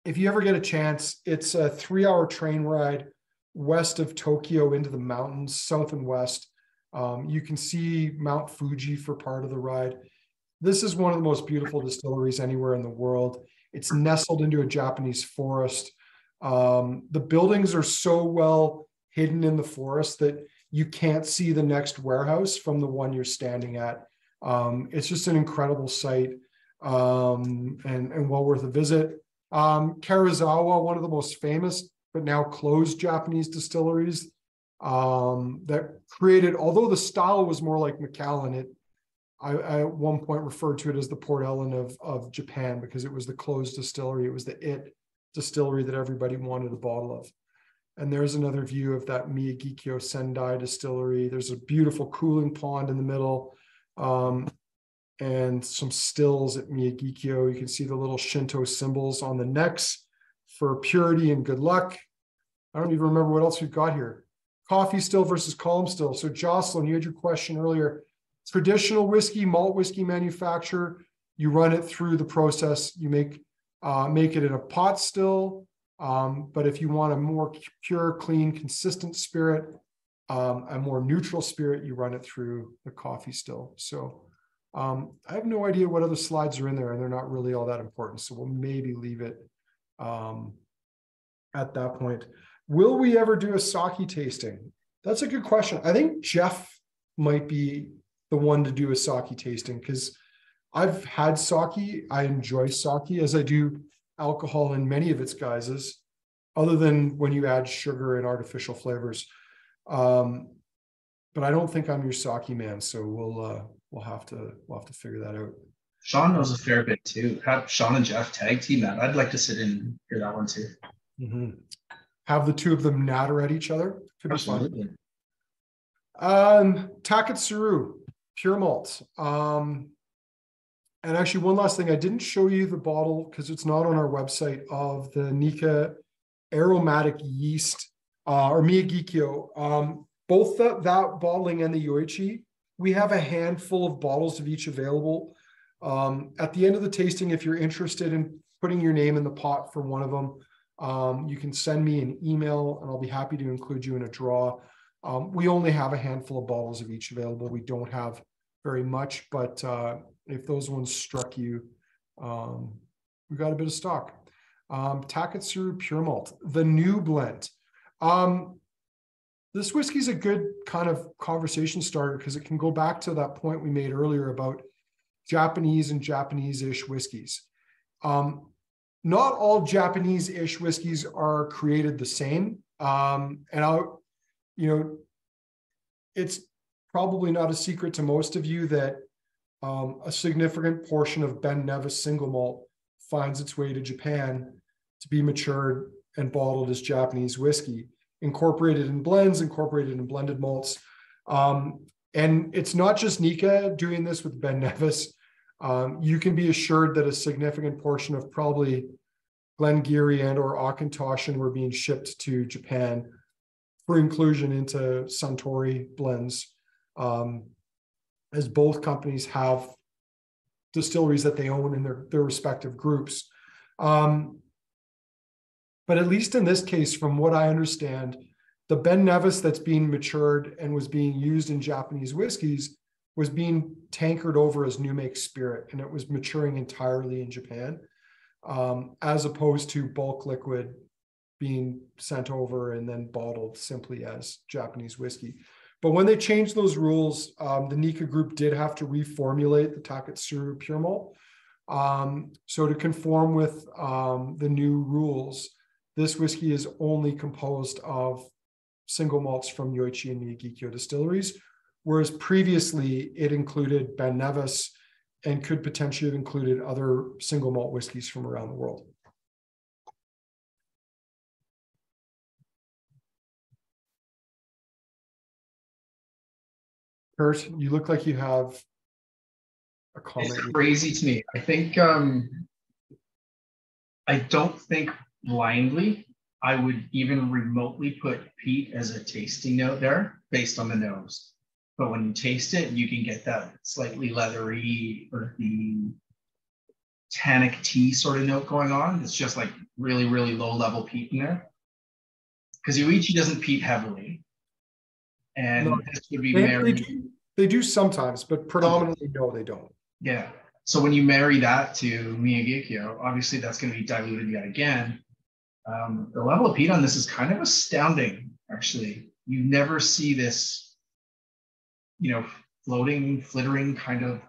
If you ever get a chance, it's a 3-hour train ride west of Tokyo into the mountains, south and west. You can see Mount Fuji for part of the ride. This is one of the most beautiful distilleries anywhere in the world. It's nestled into a Japanese forest. The buildings are so well hidden in the forest that you can't see the next warehouse from the one you're standing at. It's just an incredible site and well worth a visit. Karazawa, one of the most famous but now closed Japanese distilleries that created, although the style was more like Macallan, I at one point referred to it as the Port Ellen of Japan, because it was the closed distillery. It was the distillery that everybody wanted a bottle of. And there's another view of that Miyagikyo Sendai distillery. There's a beautiful cooling pond in the middle, and some stills at Miyagikyo. You can see the little Shinto symbols on the necks for purity and good luck. I don't even remember what else we've got here. Coffee still versus column still. So Jocelyn, you had your question earlier. Traditional whiskey, malt whiskey manufacturer, you run it through the process. You make it in a pot still. But if you want a more pure, clean, consistent spirit, a more neutral spirit, you run it through the coffee still. So I have no idea what other slides are in there, and they're not really all that important. So we'll maybe leave it at that point. Will we ever do a sake tasting? That's a good question. I think Jeff might be the one to do a sake tasting, because I've had sake. I enjoy sake, as I do alcohol in many of its guises, other than when you add sugar and artificial flavors. But I don't think I'm your sake man, so we'll have to figure that out. Sean knows a fair bit too. Have Sean and Jeff tag team that. I'd like to sit in and hear that one too. Mm-hmm. Have the two of them natter at each other. Could be Absolutely. fun. Taketsuru, pure malt. And actually, one last thing, I didn't show you the bottle because it's not on our website, of the Nika Aromatic Yeast or Miyagikyo. Both that bottling and the Yoichi, we have a handful of bottles of each available. At the end of the tasting, if you're interested in putting your name in the pot for one of them, you can send me an email and I'll be happy to include you in a draw. We only have a handful of bottles of each available. We don't have very much, but if those ones struck you, we've got a bit of stock. Taketsuru Pure Malt, the new blend. This whiskey is a good kind of conversation starter because it can go back to that point we made earlier about Japanese and Japanese-ish whiskeys. Not all Japanese-ish whiskeys are created the same. It's probably not a secret to most of you that a significant portion of Ben Nevis single malt finds its way to Japan to be matured and bottled as Japanese whiskey, incorporated in blends, incorporated in blended malts. And it's not just Nika doing this with Ben Nevis. You can be assured that a significant portion of probably Glengarry and or Auchentoshan were being shipped to Japan for inclusion into Suntory blends, as both companies have distilleries that they own in their respective groups. But at least in this case, from what I understand, the Ben Nevis that's being matured and was being used in Japanese whiskeys was being tankered over as new make spirit, and it was maturing entirely in Japan, as opposed to bulk liquid being sent over and then bottled simply as Japanese whiskey. But when they changed those rules, the Nika Group did have to reformulate the Taketsuru pure malt. So to conform with the new rules, this whiskey is only composed of single malts from Yoichi and Miyagikyo distilleries, whereas previously it included Ben Nevis and could potentially have included other single malt whiskeys from around the world. Kurt, you look like you have a comment. It's crazy to me. I think, I don't think blindly I would even remotely put peat as a tasting note there based on the nose. But when you taste it, you can get that slightly leathery or the tannic tea sort of note going on. It's just like really, really low level peat in there. Because Yoichi doesn't peat heavily. And no, this would be married. They do sometimes, but predominantly, no, they don't. Yeah. So when you marry that to Miyagikyo, obviously that's going to be diluted yet again. The level of peat on this is kind of astounding, actually. You never see this, you know, floating, flittering kind of,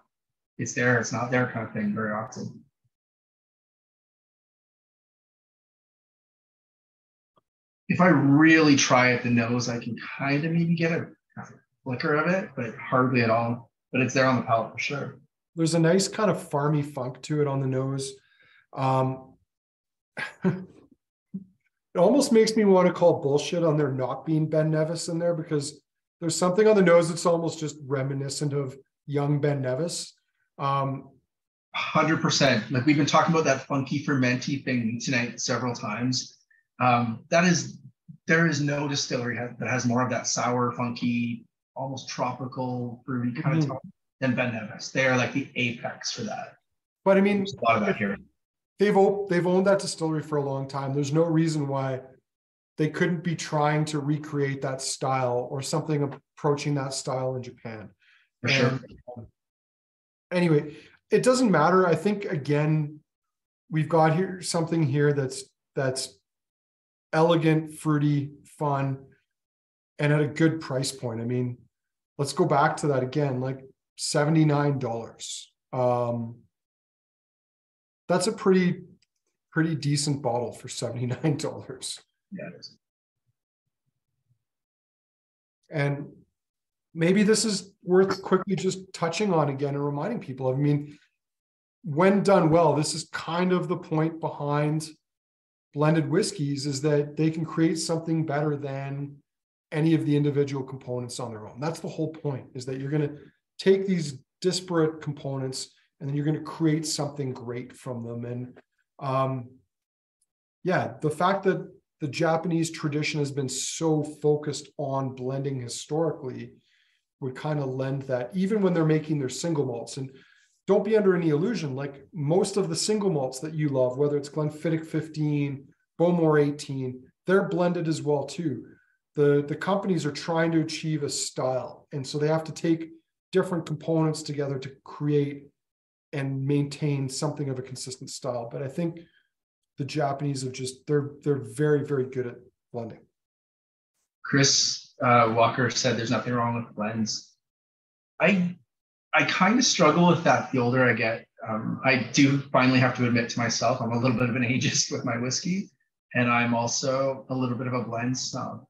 it's there, it's not there kind of thing very often. If I really try at the nose, I can kind of maybe get a flicker of it, but hardly at all. But it's there on the palate for sure. There's a nice kind of farmy funk to it on the nose. It almost makes me want to call bullshit on there not being Ben Nevis in there, because there's something on the nose that's almost just reminiscent of young Ben Nevis. 100%. Like we've been talking about that funky fermenty thing tonight several times. There is no distillery that has more of that sour, funky, almost tropical, fruity kind of tone than Ben Nevis. They are like the apex for that. But I mean, there's a lot of that here. They've owned that distillery for a long time. There's no reason why they couldn't be trying to recreate that style or something approaching that style in Japan. For sure. Anyway, it doesn't matter. I think again, we've got here something here that's elegant, fruity, fun, and at a good price point. I mean, let's go back to that again, like $79. That's a pretty decent bottle for $79. Yeah, it is. And maybe this is worth quickly just touching on again and reminding people. I mean, when done well, this is kind of the point behind blended whiskeys, is that they can create something better than any of the individual components on their own. That's the whole point, is that you're going to take these disparate components and then you're going to create something great from them. And yeah, the fact that the Japanese tradition has been so focused on blending historically would kind of lend that, even when they're making their single malts. And don't be under any illusion, like most of the single malts that you love, whether it's Glenfiddich 15, Bowmore 18, they're blended as well too. The companies are trying to achieve a style. And so they have to take different components together to create and maintain something of a consistent style. But I think the Japanese have just, they're very, very good at blending. Chris Walker said there's nothing wrong with blends. I kind of struggle with that the older I get. I do finally have to admit to myself, I'm a little bit of an ageist with my whiskey, and I'm also a little bit of a blend snob.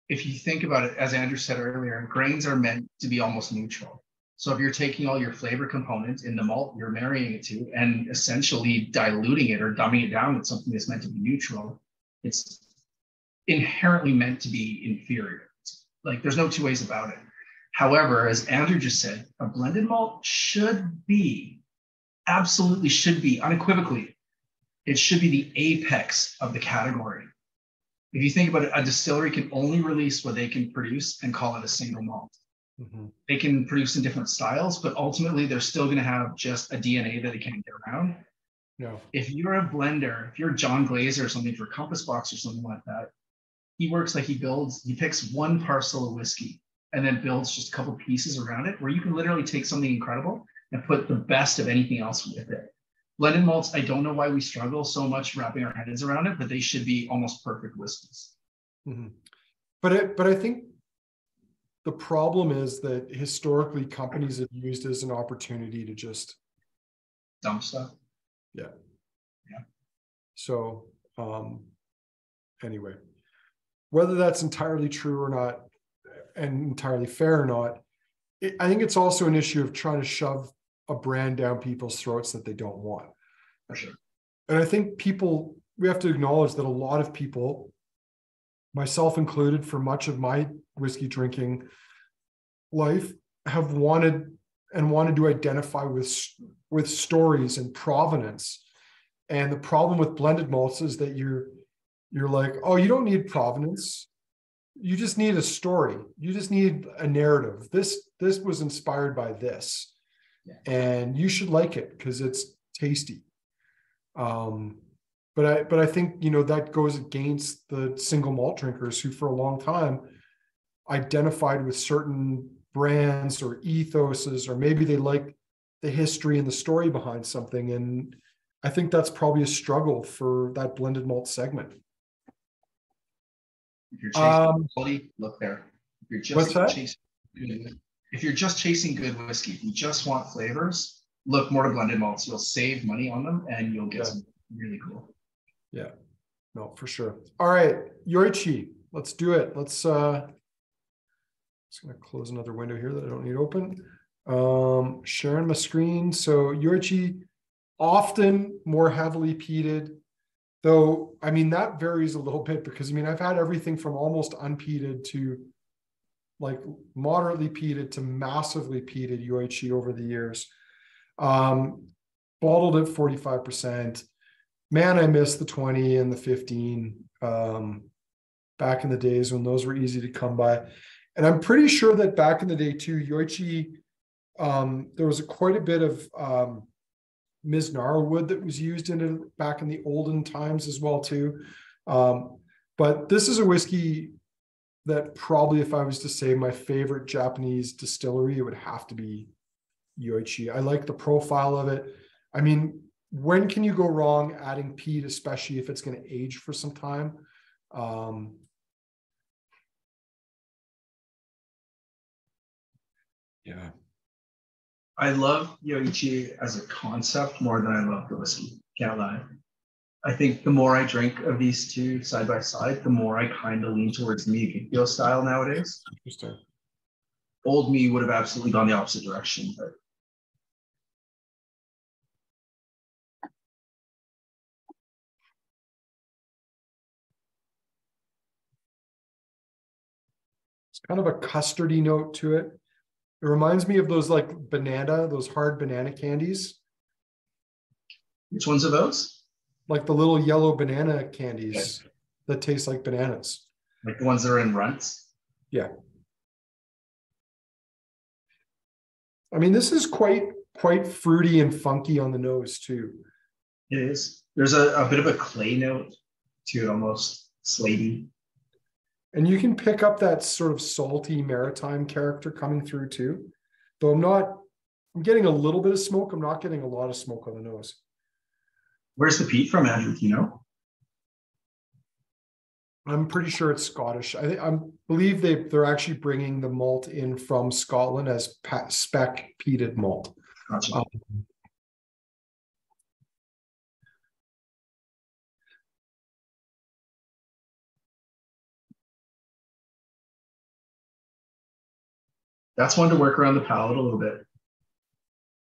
If you think about it, as Andrew said earlier, grains are meant to be almost neutral. So if you're taking all your flavor components in the malt you're marrying it to and essentially diluting it or dumbing it down with something that's meant to be neutral, it's inherently meant to be inferior. Like there's no two ways about it. However, as Andrew just said, a blended malt should be, absolutely should be, unequivocally, it should be the apex of the category. If you think about it, a distillery can only release what they can produce and call it a single malt. Mm-hmm. They can produce in different styles, but ultimately they're still going to have just a DNA that they can't get around. No. If you're a blender, if you're John Glazer or something for Compass Box or something like that, he works like he picks one parcel of whiskey and then builds just a couple pieces around it, where you can literally take something incredible and put the best of anything else with it. Blended malts, I don't know why we struggle so much wrapping our heads around it, but they should be almost perfect whiskeys. Mm-hmm. But I think the problem is that historically companies have used it as an opportunity to just dump stuff. Yeah. Yeah. So anyway, whether that's entirely true or not and entirely fair or not, I think it's also an issue of trying to shove a brand down people's throats that they don't want. For sure. And I think we have to acknowledge that a lot of people, myself included, for much of my whiskey drinking life, have wanted to identify with stories and provenance. And the problem with blended malts is that you're like, oh, you don't need provenance. You just need a story. You just need a narrative. This was inspired by this. Yeah. And you should like it because it's tasty. But I think, that goes against the single malt drinkers who for a long time identified with certain brands or ethoses, or maybe they like the history and the story behind something. And I think that's probably a struggle for that blended malt segment. If you're chasing quality, look there. If you're just chasing good whiskey, if you just want flavors, look more to blended malts. You'll save money on them and you'll get some really cool. Yeah, no, for sure. All right, Yoichi, let's do it. Let's just gonna close another window here that I don't need open. Sharing my screen. So Yoichi, often more heavily peated, though, I mean, that varies a little bit because, I've had everything from almost unpeated to like moderately peated to massively peated Yoichi over the years. Bottled at 45%. Man, I miss the 20 and the 15 back in the days when those were easy to come by. And I'm pretty sure that back in the day too, Yoichi, there was quite a bit of Mizunara wood that was used in it back in the olden times as well too. But this is a whiskey that probably, if I was to say my favorite Japanese distillery, it would have to be Yoichi. I like the profile of it. When can you go wrong adding peat, especially if it's going to age for some time? Yeah. I love Yoichi as a concept more than I love the whiskey. Can't lie. I think the more I drink of these two side by side, the more I kind of lean towards Miyagikyo style nowadays. Interesting. Old me would have absolutely gone the opposite direction, but it's kind of a custardy note to it. It reminds me of those those hard banana candies. Which ones are those? Like the little yellow banana candies that taste like bananas. Like the ones that are in runts? Yeah. This is quite fruity and funky on the nose too. It is. There's a bit of a clay note to it, almost slatey. And you can pick up that sort of salty maritime character coming through too. Though I'm getting a little bit of smoke. I'm not getting a lot of smoke on the nose. Where's the peat from, Andrew? Do you know? I'm pretty sure it's Scottish. I believe they're actually bringing the malt in from Scotland as spec peated malt. Gotcha. That's one to work around the palate a little bit.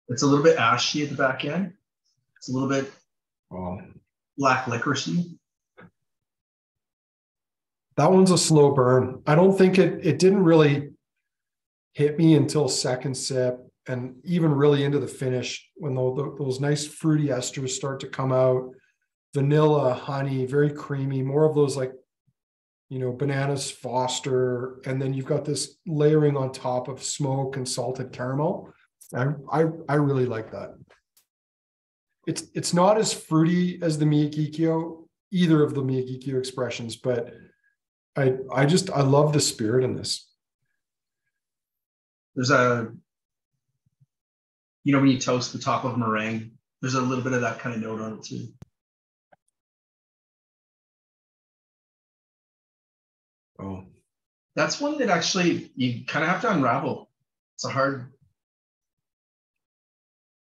It's a little bit ashy at the back end. It's a little bit black licoricey. That one's a slow burn. I don't think it didn't really hit me until second sip and even really into the finish when those nice fruity esters start to come out. Vanilla, honey, very creamy, more of those bananas, Foster, and then you've got this layering on top of smoke and salted caramel. I really like that. It's not as fruity as the Miyagikyo, either of the Miyagikyo expressions, but I love the spirit in this. There's a, you know, when you toast the top of meringue, there's a little bit of that kind of note on it too. Oh, that's one that actually you kind of have to unravel. It's a hard.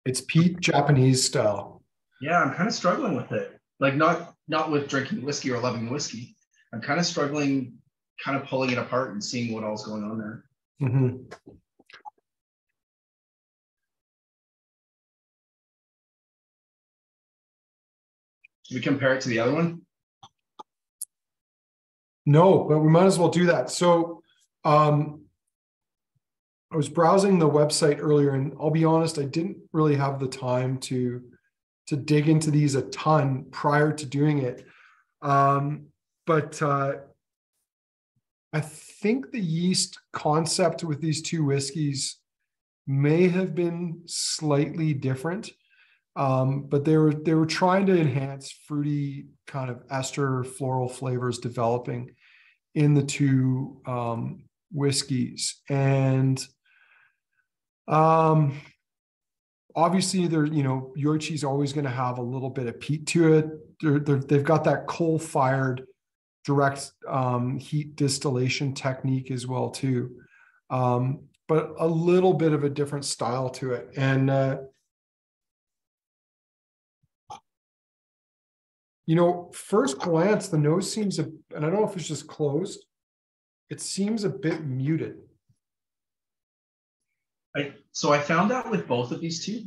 It's peat Japanese style. Yeah, I'm kind of struggling with it. Like not with drinking whiskey or loving whiskey. I'm kind of struggling, kind of pulling it apart and seeing what all's going on there. Mm-hmm. Should we compare it to the other one? No, but we might as well do that. So I was browsing the website earlier, and I'll be honest, I didn't really have the time to dig into these a ton prior to doing it. But I think the yeast concept with these two whiskeys may have been slightly different. But they were trying to enhance fruity kind of ester floral flavors developing in the two whiskeys. And obviously Yoichi's always going to have a little bit of peat to it. They've got that coal-fired direct heat distillation technique as well too. But a little bit of a different style to it. And first glance, the nose seems, and I don't know if it's just closed, it seems a bit muted. So I found out with both of these two,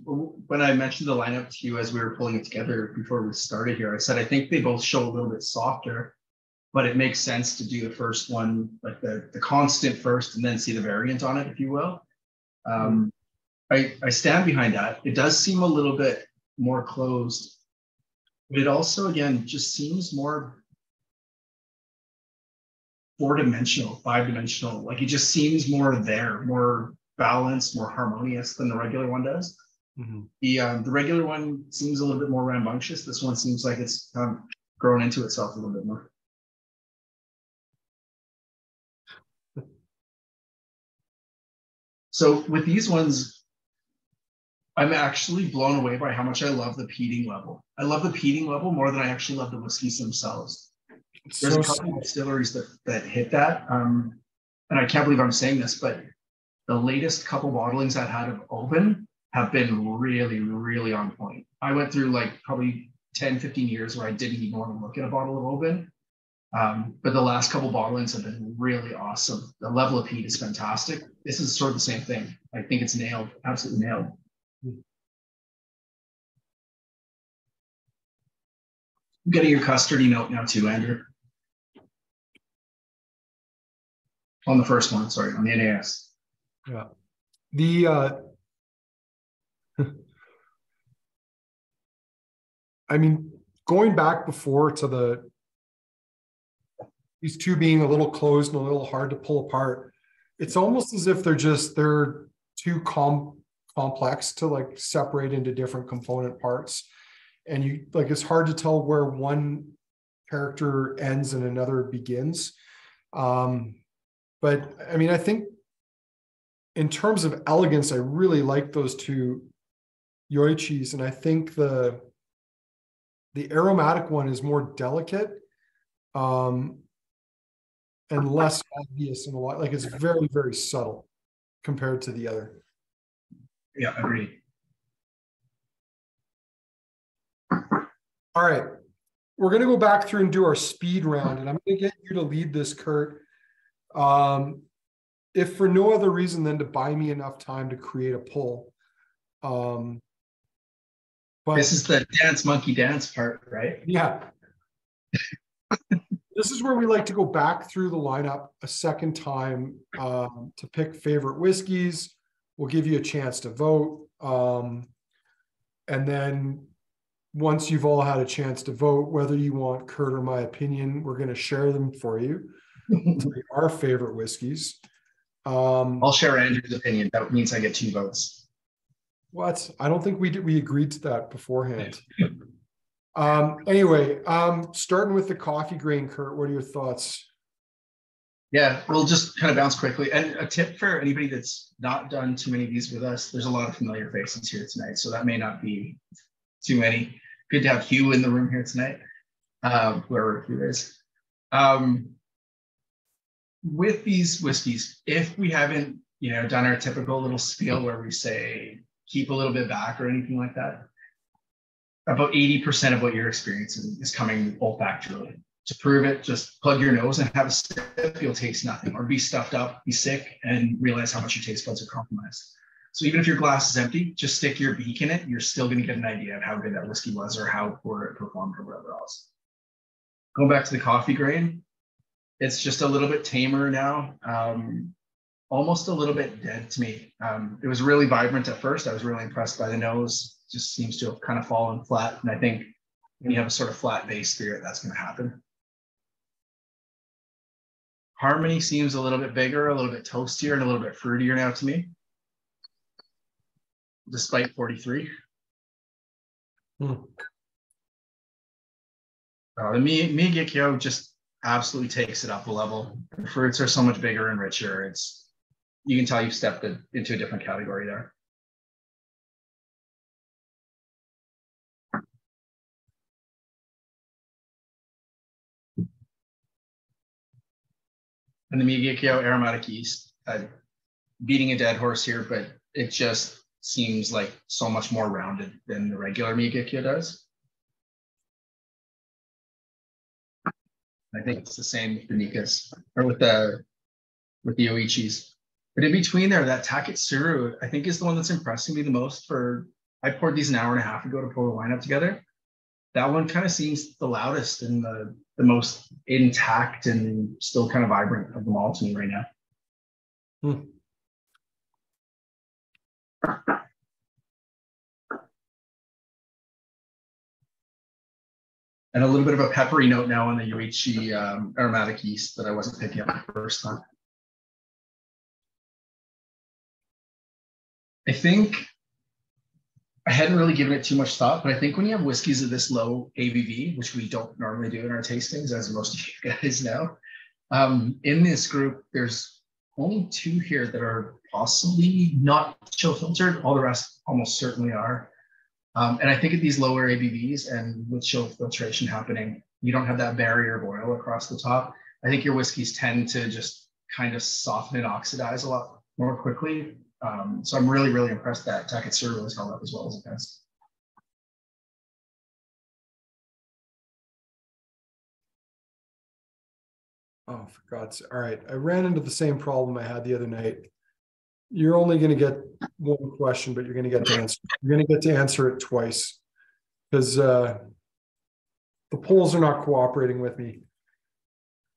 when I mentioned the lineup to you as we were pulling it together before we started here, I said, I think they both show a little bit softer, but it makes sense to do the first one, like the constant first, and then see the variant on it, if you will. I stand behind that. It does seem a little bit more closed. But it also, again, just seems more four-dimensional, five-dimensional. Like it just seems more there, more balanced, more harmonious than the regular one does. Mm-hmm. The regular one seems a little bit more rambunctious. This one seems like it's grown into itself a little bit more. So with these ones, I'm actually blown away by how much I love the peating level. I love the peating level more than I actually love the whiskeys themselves. There's a couple of distilleries that hit that. And I can't believe I'm saying this, but the latest couple bottlings I've had of Oban have been really, really on point. I went through like probably 10, 15 years where I didn't even want to look at a bottle of Oban. But the last couple bottlings have been really awesome. The level of peat is fantastic. This is sort of the same thing. I think it's nailed, absolutely nailed. I'm getting your custardy note now too, Andrew. On the first one, sorry, on the NAS. Yeah. The I mean, going back before to these two being a little closed and a little hard to pull apart, it's almost as if they're too complex to like separate into different component parts. And it's hard to tell where one character ends and another begins. But I mean, I think in terms of elegance, I really like those two Yoichis. And I think the aromatic one is more delicate and less obvious in a lot. Like it's very, very subtle compared to the other. Yeah, agreed. All right, we're going to go back through and do our speed round, and I'm going to get you to lead this, Kurt. If for no other reason than to buy me enough time to create a poll. But this is the dance monkey dance part, right? Yeah. This is where we like to go back through the lineup a second time to pick favorite whiskeys. We'll give you a chance to vote. And then once you've all had a chance to vote, whether you want Kurt or my opinion, we're going to share them for you. Our favorite whiskeys. I'll share Andrew's opinion. That means I get 2 votes. What? I don't think we agreed to that beforehand. Anyway, starting with the coffee grain, Kurt, what are your thoughts? Yeah, we'll just kind of bounce quickly. And a tip for anybody that's not done too many of these with us, there's a lot of familiar faces here tonight, so that may not be too many. Good to have Hugh in the room here tonight, whoever Hugh is. With these whiskeys, if we haven't, done our typical little spiel where we say keep a little bit back or anything like that, about 80% of what you're experiencing is coming olfactorily. To prove it, just plug your nose and have a sip. You'll taste nothing, or be stuffed up, be sick, and realize how much your taste buds are compromised. So even if your glass is empty, just stick your beak in it. You're still going to get an idea of how good that whiskey was or how poor it performed or whatever else. Going back to the coffee grain, it's just a little bit tamer now, almost a little bit dead to me. It was really vibrant at first. I was really impressed by the nose. It just seems to have kind of fallen flat. And I think when you have a sort of flat base spirit, that's going to happen. Harmony seems a little bit bigger, a little bit toastier, and a little bit fruitier now to me, despite 43. The Miyagikyo just absolutely takes it up a level. The fruits are so much bigger and richer. You can tell you've stepped into a different category there. And the Miyagikyo Aromatic Yeast, beating a dead horse here, but it just seems like so much more rounded than the regular Miyagikyo does. I think it's the same with the Nikas, or with the Yoichis. But in between there, that Taketsuru, I think, is the one that's impressing me the most. I poured these an hour and a half ago to pull the lineup together. That one kind of seems the loudest and the most intact and still kind of vibrant of them all to me right now. And a little bit of a peppery note now on the Yoichi Aromatic Yeast that I wasn't picking up the first time. I think I hadn't really given it too much thought, but I think when you have whiskeys of this low ABV, which we don't normally do in our tastings, as most of you guys know, in this group, there's only 2 here that are possibly not chill filtered. All the rest almost certainly are. And I think at these lower ABVs and with chill filtration happening, you don't have that barrier of oil across the top. I think your whiskeys tend to just kind of soften and oxidize a lot more quickly. So I'm really, really impressed that Taketsuru has held up as well as it has. Oh, for God's sake. All right. I ran into the same problem I had the other night. You're only going to get one question, but you're going to get to answer. You're going to get to answer it twice because the polls are not cooperating with me.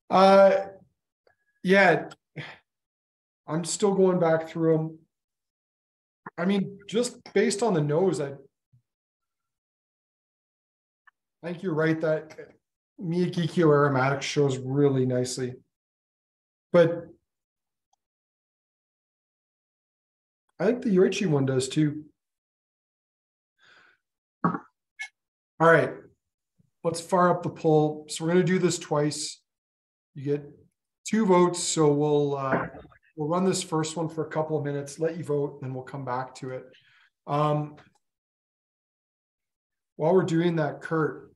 Yeah, I'm still going back through them. I mean, just based on the nose, I think you're right that Miyagikyo Aromatic shows really nicely. But I think the Yoichi one does too. All right, let's fire up the poll. So we're going to do this twice. You get 2 votes. So we'll run this first one for a couple of minutes, let you vote, and we'll come back to it. While we're doing that, Kurt,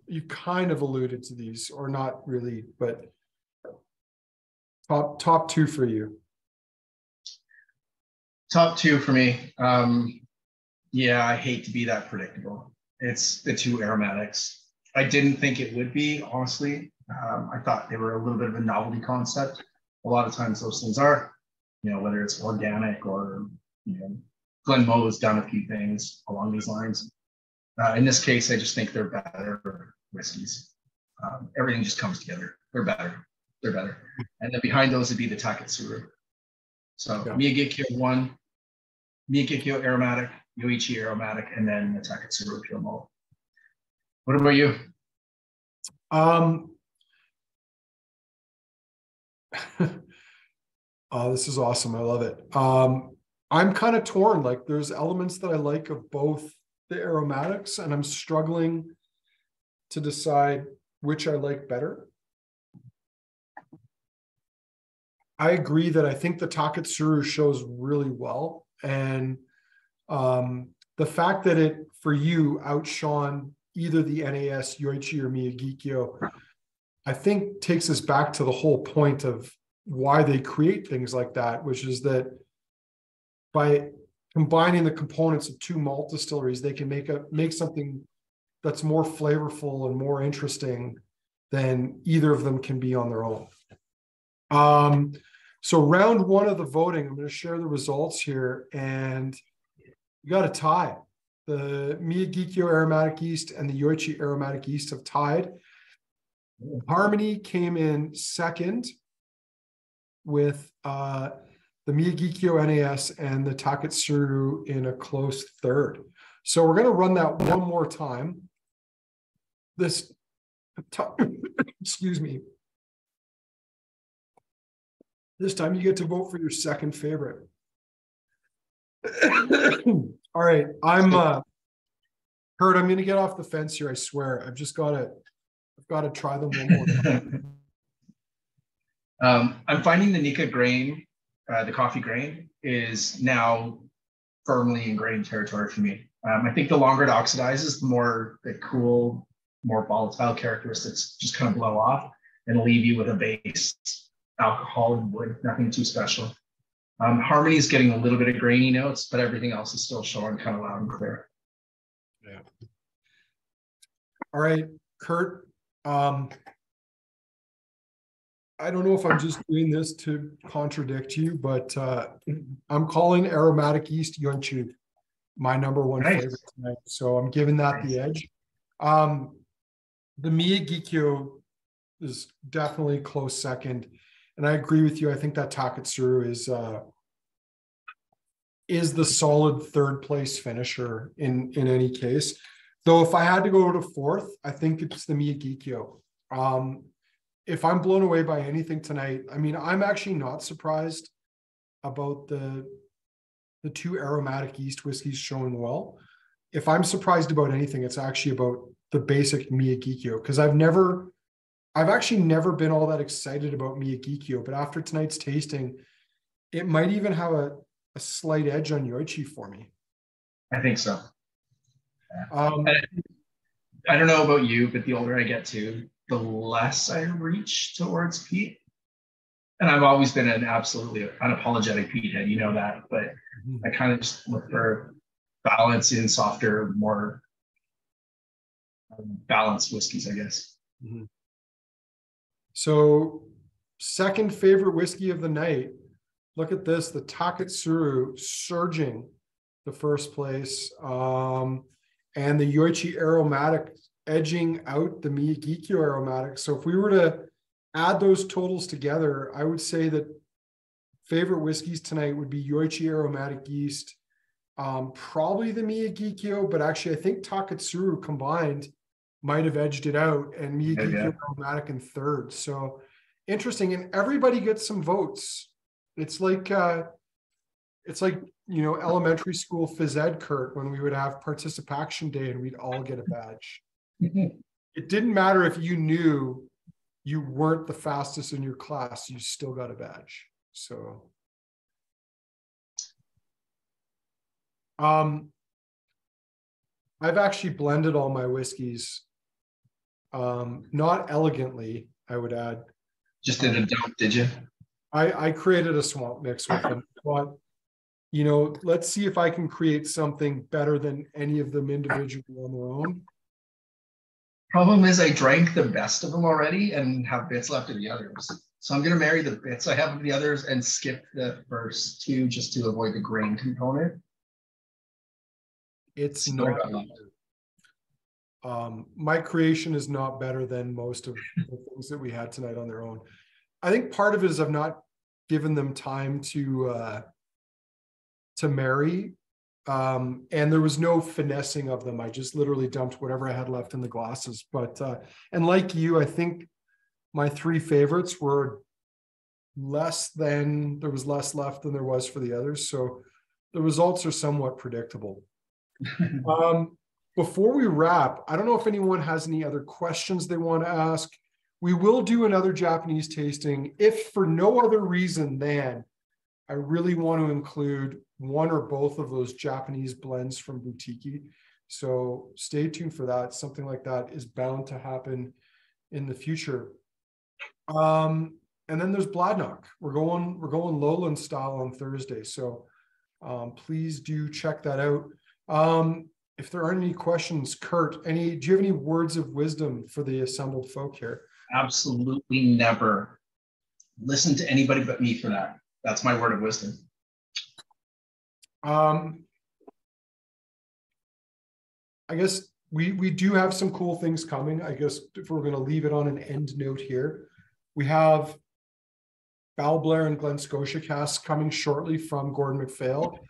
you kind of alluded to these, or not really, but top 2 for you. Top 2 for me. Yeah, I hate to be that predictable. It's the 2 aromatics. I didn't think it would be, honestly. I thought they were a little bit of a novelty concept. A lot of times those things are, whether it's organic or, Glen Moe's done a few things along these lines. In this case, I just think they're better whiskeys. Everything just comes together. They're better. And then behind those would be the Taketsuru. So yeah. Miyagikyo 1, Miyagikyo Aromatic, Yoichi Aromatic, and then the Taketsuru Pure Malt. What about you? Oh, this is awesome. I love it. I'm kind of torn. Like, there's elements that I like of both the aromatics, and I'm struggling to decide which I like better. I agree that I think the Taketsuru shows really well. And the fact that it, for you, outshone either the NAS, Yoichi, or Miyagikyo, I think takes us back to the whole point of why they create things like that, which is that by combining the components of two malt distilleries, they can make something that's more flavorful and more interesting than either of them can be on their own. So round one of the voting, I'm going to share the results here, and you got a tie. The Miyagikyo Aromatic Yeast and the Yoichi Aromatic Yeast have tied. Harmony came in second with the Miyagikyo NAS and the Taketsuru in a close third. So we're going to run that one more time. Excuse me. This time you get to vote for your second favorite. All right, Kurt, I'm going to get off the fence here. I swear. I've got to try them one more time. I'm finding the Nika grain, the coffee grain, is now firmly in grain territory for me. I think the longer it oxidizes, the more the cool, more volatile characteristics just kind of blow off and leave you with a base alcohol and wood, nothing too special. Harmony is getting a little bit of grainy notes, but everything else is still showing kind of loud and clear. Yeah. All right, Kurt. I don't know if I'm just doing this to contradict you, but I'm calling Aromatic Yeast Yoichi my number one favorite tonight. So I'm giving that the edge. The Miyagikyo is definitely close second. And I agree with you. I think that Taketsuru is the solid third place finisher in any case. Though if I had to go to fourth, I think it's the Miyagikyo. If I'm blown away by anything tonight, I mean, I'm actually not surprised about the two aromatic yeast whiskeys showing well. If I'm surprised about anything, it's actually about the basic Miyagikyo, because I've actually never been all that excited about Miyagikyo, but after tonight's tasting, it might even have a slight edge on Yoichi for me. I think so. I don't know about you, but the older I get too, the less I reach towards peat. And I've always been an absolutely unapologetic peat head, you know that, but I kind of just look for balance in softer, more balanced whiskeys, I guess. Mm-hmm. So, second favorite whiskey of the night. Look at this, the Taketsuru surging the first place, and the Yoichi Aromatic edging out the Miyagikyo Aromatic. So if we were to add those totals together, I would say that favorite whiskeys tonight would be Yoichi Aromatic Yeast, probably the Miyagikyo, but actually I think Taketsuru combined might have edged it out, and Miyagikyo Aromatic in third. So interesting, and everybody gets some votes. It's like elementary school phys ed, Kurt, when we would have participation day and we'd all get a badge. It didn't matter if you knew you weren't the fastest in your class, you still got a badge. So I've actually blended all my whiskeys, not elegantly, I would add. Just did a dump, did you? I created a swamp mix with them. But, let's see if I can create something better than any of them individually on their own. Problem is I drank the best of them already and have bits left of the others. So I'm going to marry the bits I have of the others and skip the first two just to avoid the grain component. It's not. My creation is not better than most of the things that we had tonight on their own. I think part of it is I've not given them time to marry. And there was no finessing of them. I just literally dumped whatever I had left in the glasses. But and like you, I think my three favorites were there was less left than there was for the others. So the results are somewhat predictable. Before we wrap, I don't know if anyone has any other questions they want to ask. We will do another Japanese tasting if for no other reason than I really want to include one or both of those Japanese blends from Boutique. So stay tuned for that. Something like that is bound to happen in the future. And then there's Bladnock. We're going Lowland style on Thursday. So please do check that out. If there aren't any questions, Kurt, do you have any words of wisdom for the assembled folk here? Absolutely never listen to anybody but me for that. That's my word of wisdom. I guess we do have some cool things coming. I guess if we're going to leave it on an end note here, we have Balblair and Glen Scotia casks coming shortly from Gordon MacPhail.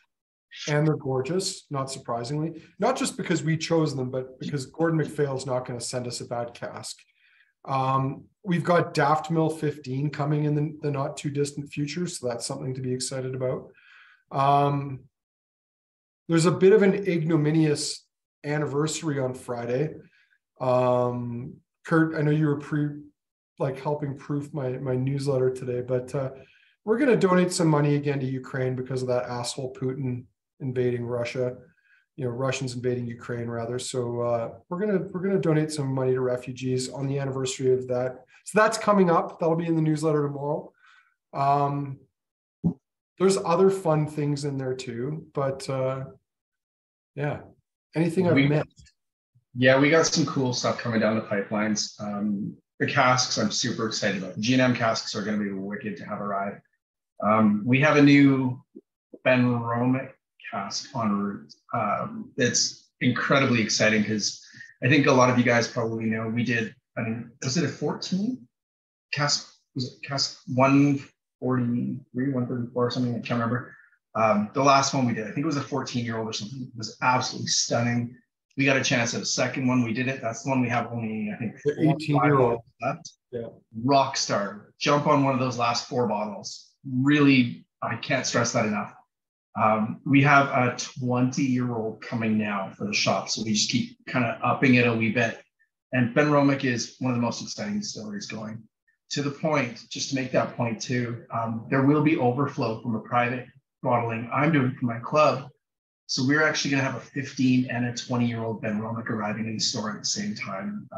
And they're gorgeous, not surprisingly. Not just because we chose them, but because Gordon MacPhail is not going to send us a bad cask. We've got Daft Mill 15 coming in the not too distant future, so that's something to be excited about. There's a bit of an ignominious anniversary on Friday. Kurt, I know you were helping proof my newsletter today, but we're going to donate some money again to Ukraine because of that asshole Putin invading Russia. Russians invading Ukraine rather. So we're gonna donate some money to refugees on the anniversary of that. So that's coming up. That'll be in the newsletter tomorrow. There's other fun things in there too, but yeah. Anything I've missed? Yeah, we got some cool stuff coming down the pipelines. The casks I'm super excited about. The G&M casks are going to be wicked to have arrive. We have a new Ben Romick cask en route. It's incredibly exciting because I think a lot of you guys probably know we did, was it a 14 cask? Was it cask 143, 134 or something? I can't remember. The last one we did, I think it was a 14-year-old or something. It was absolutely stunning. We got a chance at a second one. We did it. That's the one we have only, I think, 18-year-old left. Yeah. Rock star. Jump on one of those last 4 bottles. Really, I can't stress that enough. We have a 20-year-old coming now for the shop, so we just keep kind of upping it a wee bit. And Ben Romick is one of the most exciting distilleries going. To the point, just to make that point too, there will be overflow from a private bottling I'm doing for my club. So we're actually going to have a 15 and a 20-year-old Ben Romick arriving in the store at the same time.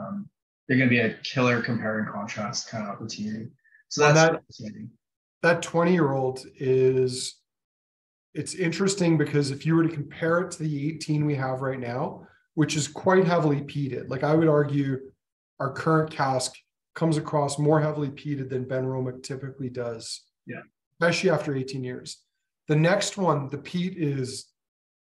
They're going to be a killer compare and contrast kind of opportunity. So that's exciting. That 20-year-old it's interesting because if you were to compare it to the 18 we have right now, which is quite heavily peated, like I would argue our current cask comes across more heavily peated than Ben Romick typically does. Yeah. Especially after 18 years. The next one, the peat is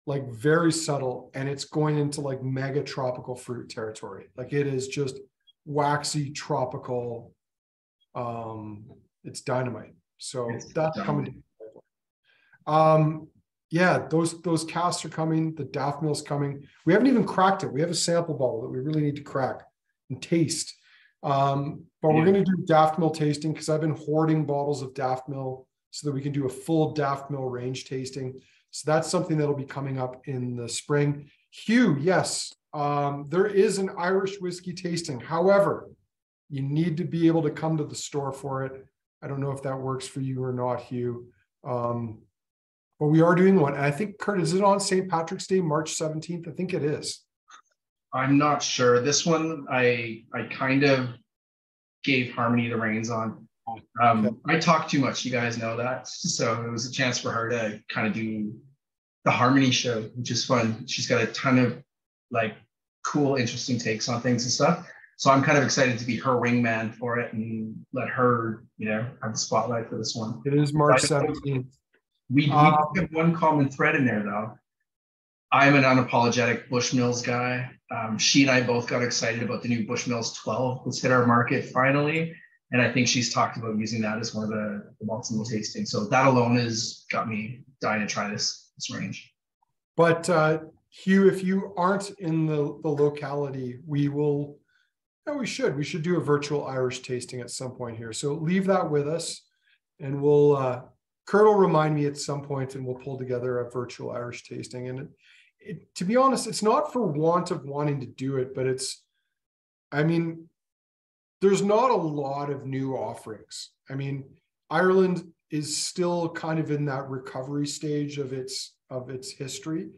like very subtle and it's going into like mega tropical fruit territory. Like it is just waxy tropical. It's dynamite. So that's coming. Yeah, those casks are coming. The Daft Mill's coming. We haven't even cracked it. We have a sample bottle that we really need to crack and taste. But we're going to do Daft Mill tasting because I've been hoarding bottles of Daft Mill so that we can do a full Daft Mill range tasting. So that's something that'll be coming up in the spring. Hugh, yes, there is an Irish whiskey tasting. However, you need to be able to come to the store for it. I don't know if that works for you or not, Hugh. But we are doing one. And I think, Kurt, is it on St. Patrick's Day, March 17th? I think it is. I'm not sure. This one, I kind of gave Harmony the reins on. I talk too much. You guys know that. So it was a chance for her to kind of do the Harmony show, which is fun. She's got a ton of like cool, interesting takes on things and stuff. So I'm kind of excited to be her wingman for it and let her, have the spotlight for this one. It is March 17th. We have one common thread in there, though. I'm an unapologetic Bushmills guy. She and I both got excited about the new Bushmills 12 that's hit our market finally. And I think she's talked about using that as one of the malts in the tasting. So that alone has got me dying to try this range. But Hugh, if you aren't in the locality, we should do a virtual Irish tasting at some point here. So leave that with us and we'll, Kurt will remind me at some point and we'll pull together a virtual Irish tasting. And to be honest, it's not for want of wanting to do it, but there's not a lot of new offerings. I mean, Ireland is still kind of in that recovery stage of its history.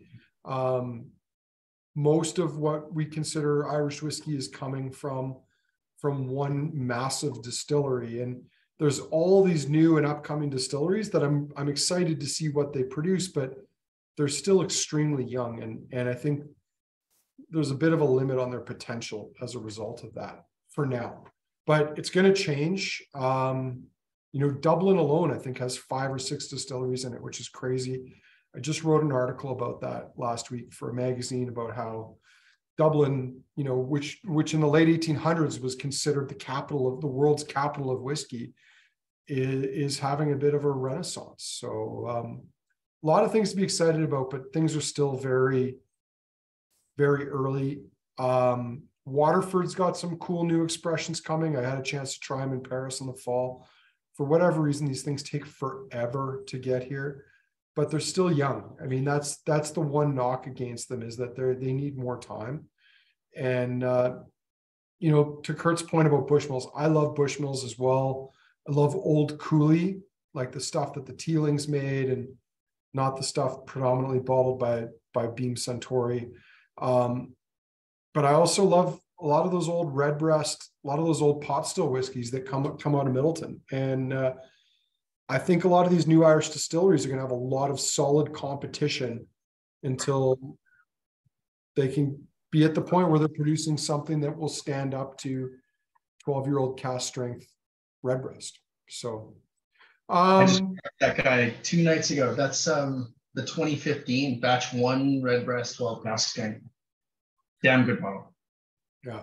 Most of what we consider Irish whiskey is coming from one massive distillery, and there's all these new and upcoming distilleries that I'm excited to see what they produce, but they're still extremely young, and I think there's a bit of a limit on their potential as a result of that for now. But it's going to change. Dublin alone, I think, has 5 or 6 distilleries in it, which is crazy. I just wrote an article about that last week for a magazine about how Dublin, which in the late 1800s was considered the world's capital of whiskey, is having a bit of a renaissance. So a lot of things to be excited about, but things are still very, very early. Waterford's got some cool new expressions coming. I had a chance to try them in Paris in the fall. For whatever reason, these things take forever to get here, but they're still young. I mean, that's the one knock against them, is that they need more time. And to Kurt's point about Bushmills, I love Bushmills as well. I love old Cooley, like the stuff that the Teelings made, and not the stuff predominantly bottled by Beam Suntory. But I also love a lot of those old Redbreast, a lot of those old pot still whiskeys that come out of Middleton. And I think a lot of these new Irish distilleries are going to have a lot of solid competition until they can be at the point where they're producing something that will stand up to 12-year-old cask strength Redbreast. So I just that guy 2 nights ago. That's the 2015 batch 1 Redbreast 12 cask strength. Damn good bottle. Yeah.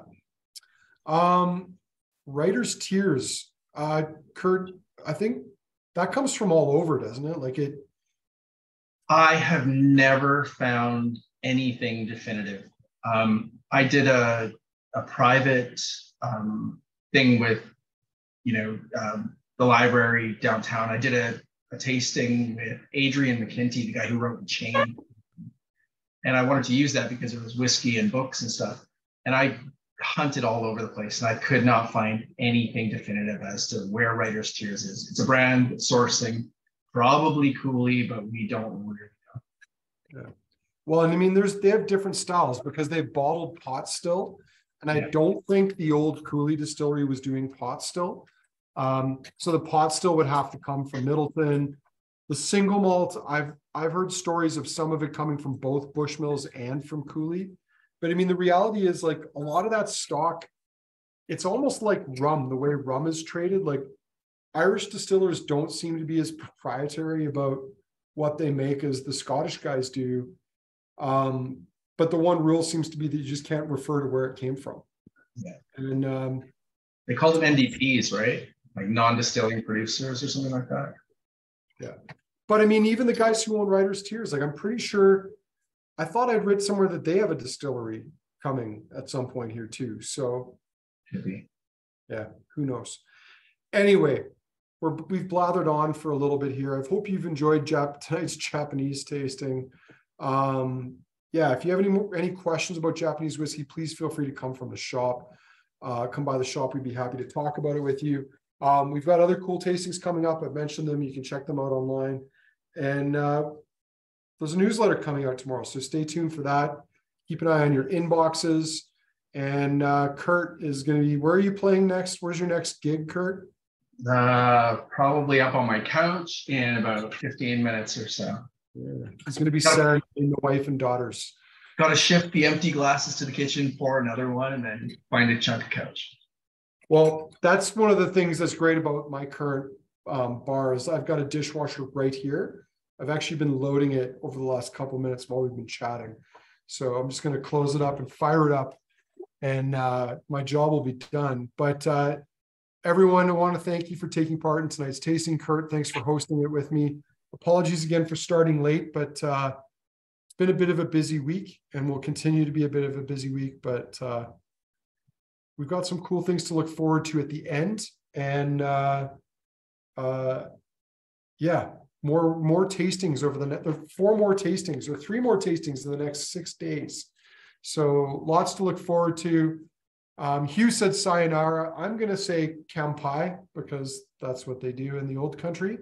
Writer's Tears. Kurt, I think that comes from all over, doesn't it? Like it. I have never found anything definitive. I did a private thing with, the library downtown. I did a tasting with Adrian McKinty, the guy who wrote The Chain. And I wanted to use that because it was whiskey and books and stuff. And I hunted all over the place, and I could not find anything definitive as to where Writer's Tears is. It's a brand sourcing, probably Cooley, but we don't really know. Yeah. Well, and I mean, they have different styles because they've bottled pot still. And I don't think the old Cooley distillery was doing pot still. So the pot still would have to come from Middleton. The single malt, I've heard stories of some of it coming from both Bushmills and from Cooley. But I mean, the reality is, like, a lot of that stock, it's almost like rum, the way rum is traded. Like, Irish distillers don't seem to be as proprietary about what they make as the Scottish guys do. But the one rule seems to be that you just can't refer to where it came from. Yeah. And they call them NDPs, right? Like non-distilling producers or something like that. Yeah. But I mean, even the guys who own Writer's Tears, like, I'm pretty sure, I thought I'd read somewhere that they have a distillery coming at some point here too. So yeah, who knows? Anyway, we've blathered on for a little bit here. I hope you've enjoyed tonight's Japanese tasting. Yeah, if you have any questions about Japanese whiskey, please feel free to come from the shop. Come by the shop. We'd be happy to talk about it with you. We've got other cool tastings coming up. I've mentioned them. You can check them out online. And there's a newsletter coming out tomorrow, so stay tuned for that. Keep an eye on your inboxes. And Kurt is going to be, where are you playing next? Where's your next gig, Kurt? Probably up on my couch in about 15 minutes or so. Yeah. He's going to be serenading the wife and daughters. Got to shift the empty glasses to the kitchen, pour another one, and then find a chunk of couch. Well, that's one of the things that's great about my current bar is I've got a dishwasher right here. I've actually been loading it over the last couple of minutes while we've been chatting. So I'm just going to close it up and fire it up, and my job will be done. But everyone, I want to thank you for taking part in tonight's tasting. Kurt, thanks for hosting it with me. Apologies again for starting late, but it's been a bit of a busy week, and will continue to be a bit of a busy week. But we've got some cool things to look forward to at the end. And yeah, more tastings over the 4 more tastings or 3 more tastings in the next 6 days. So lots to look forward to. Hugh said sayonara. I'm going to say kampai because that's what they do in the old country.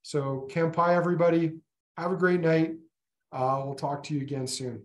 So kampai, everybody. Have a great night. We'll talk to you again soon.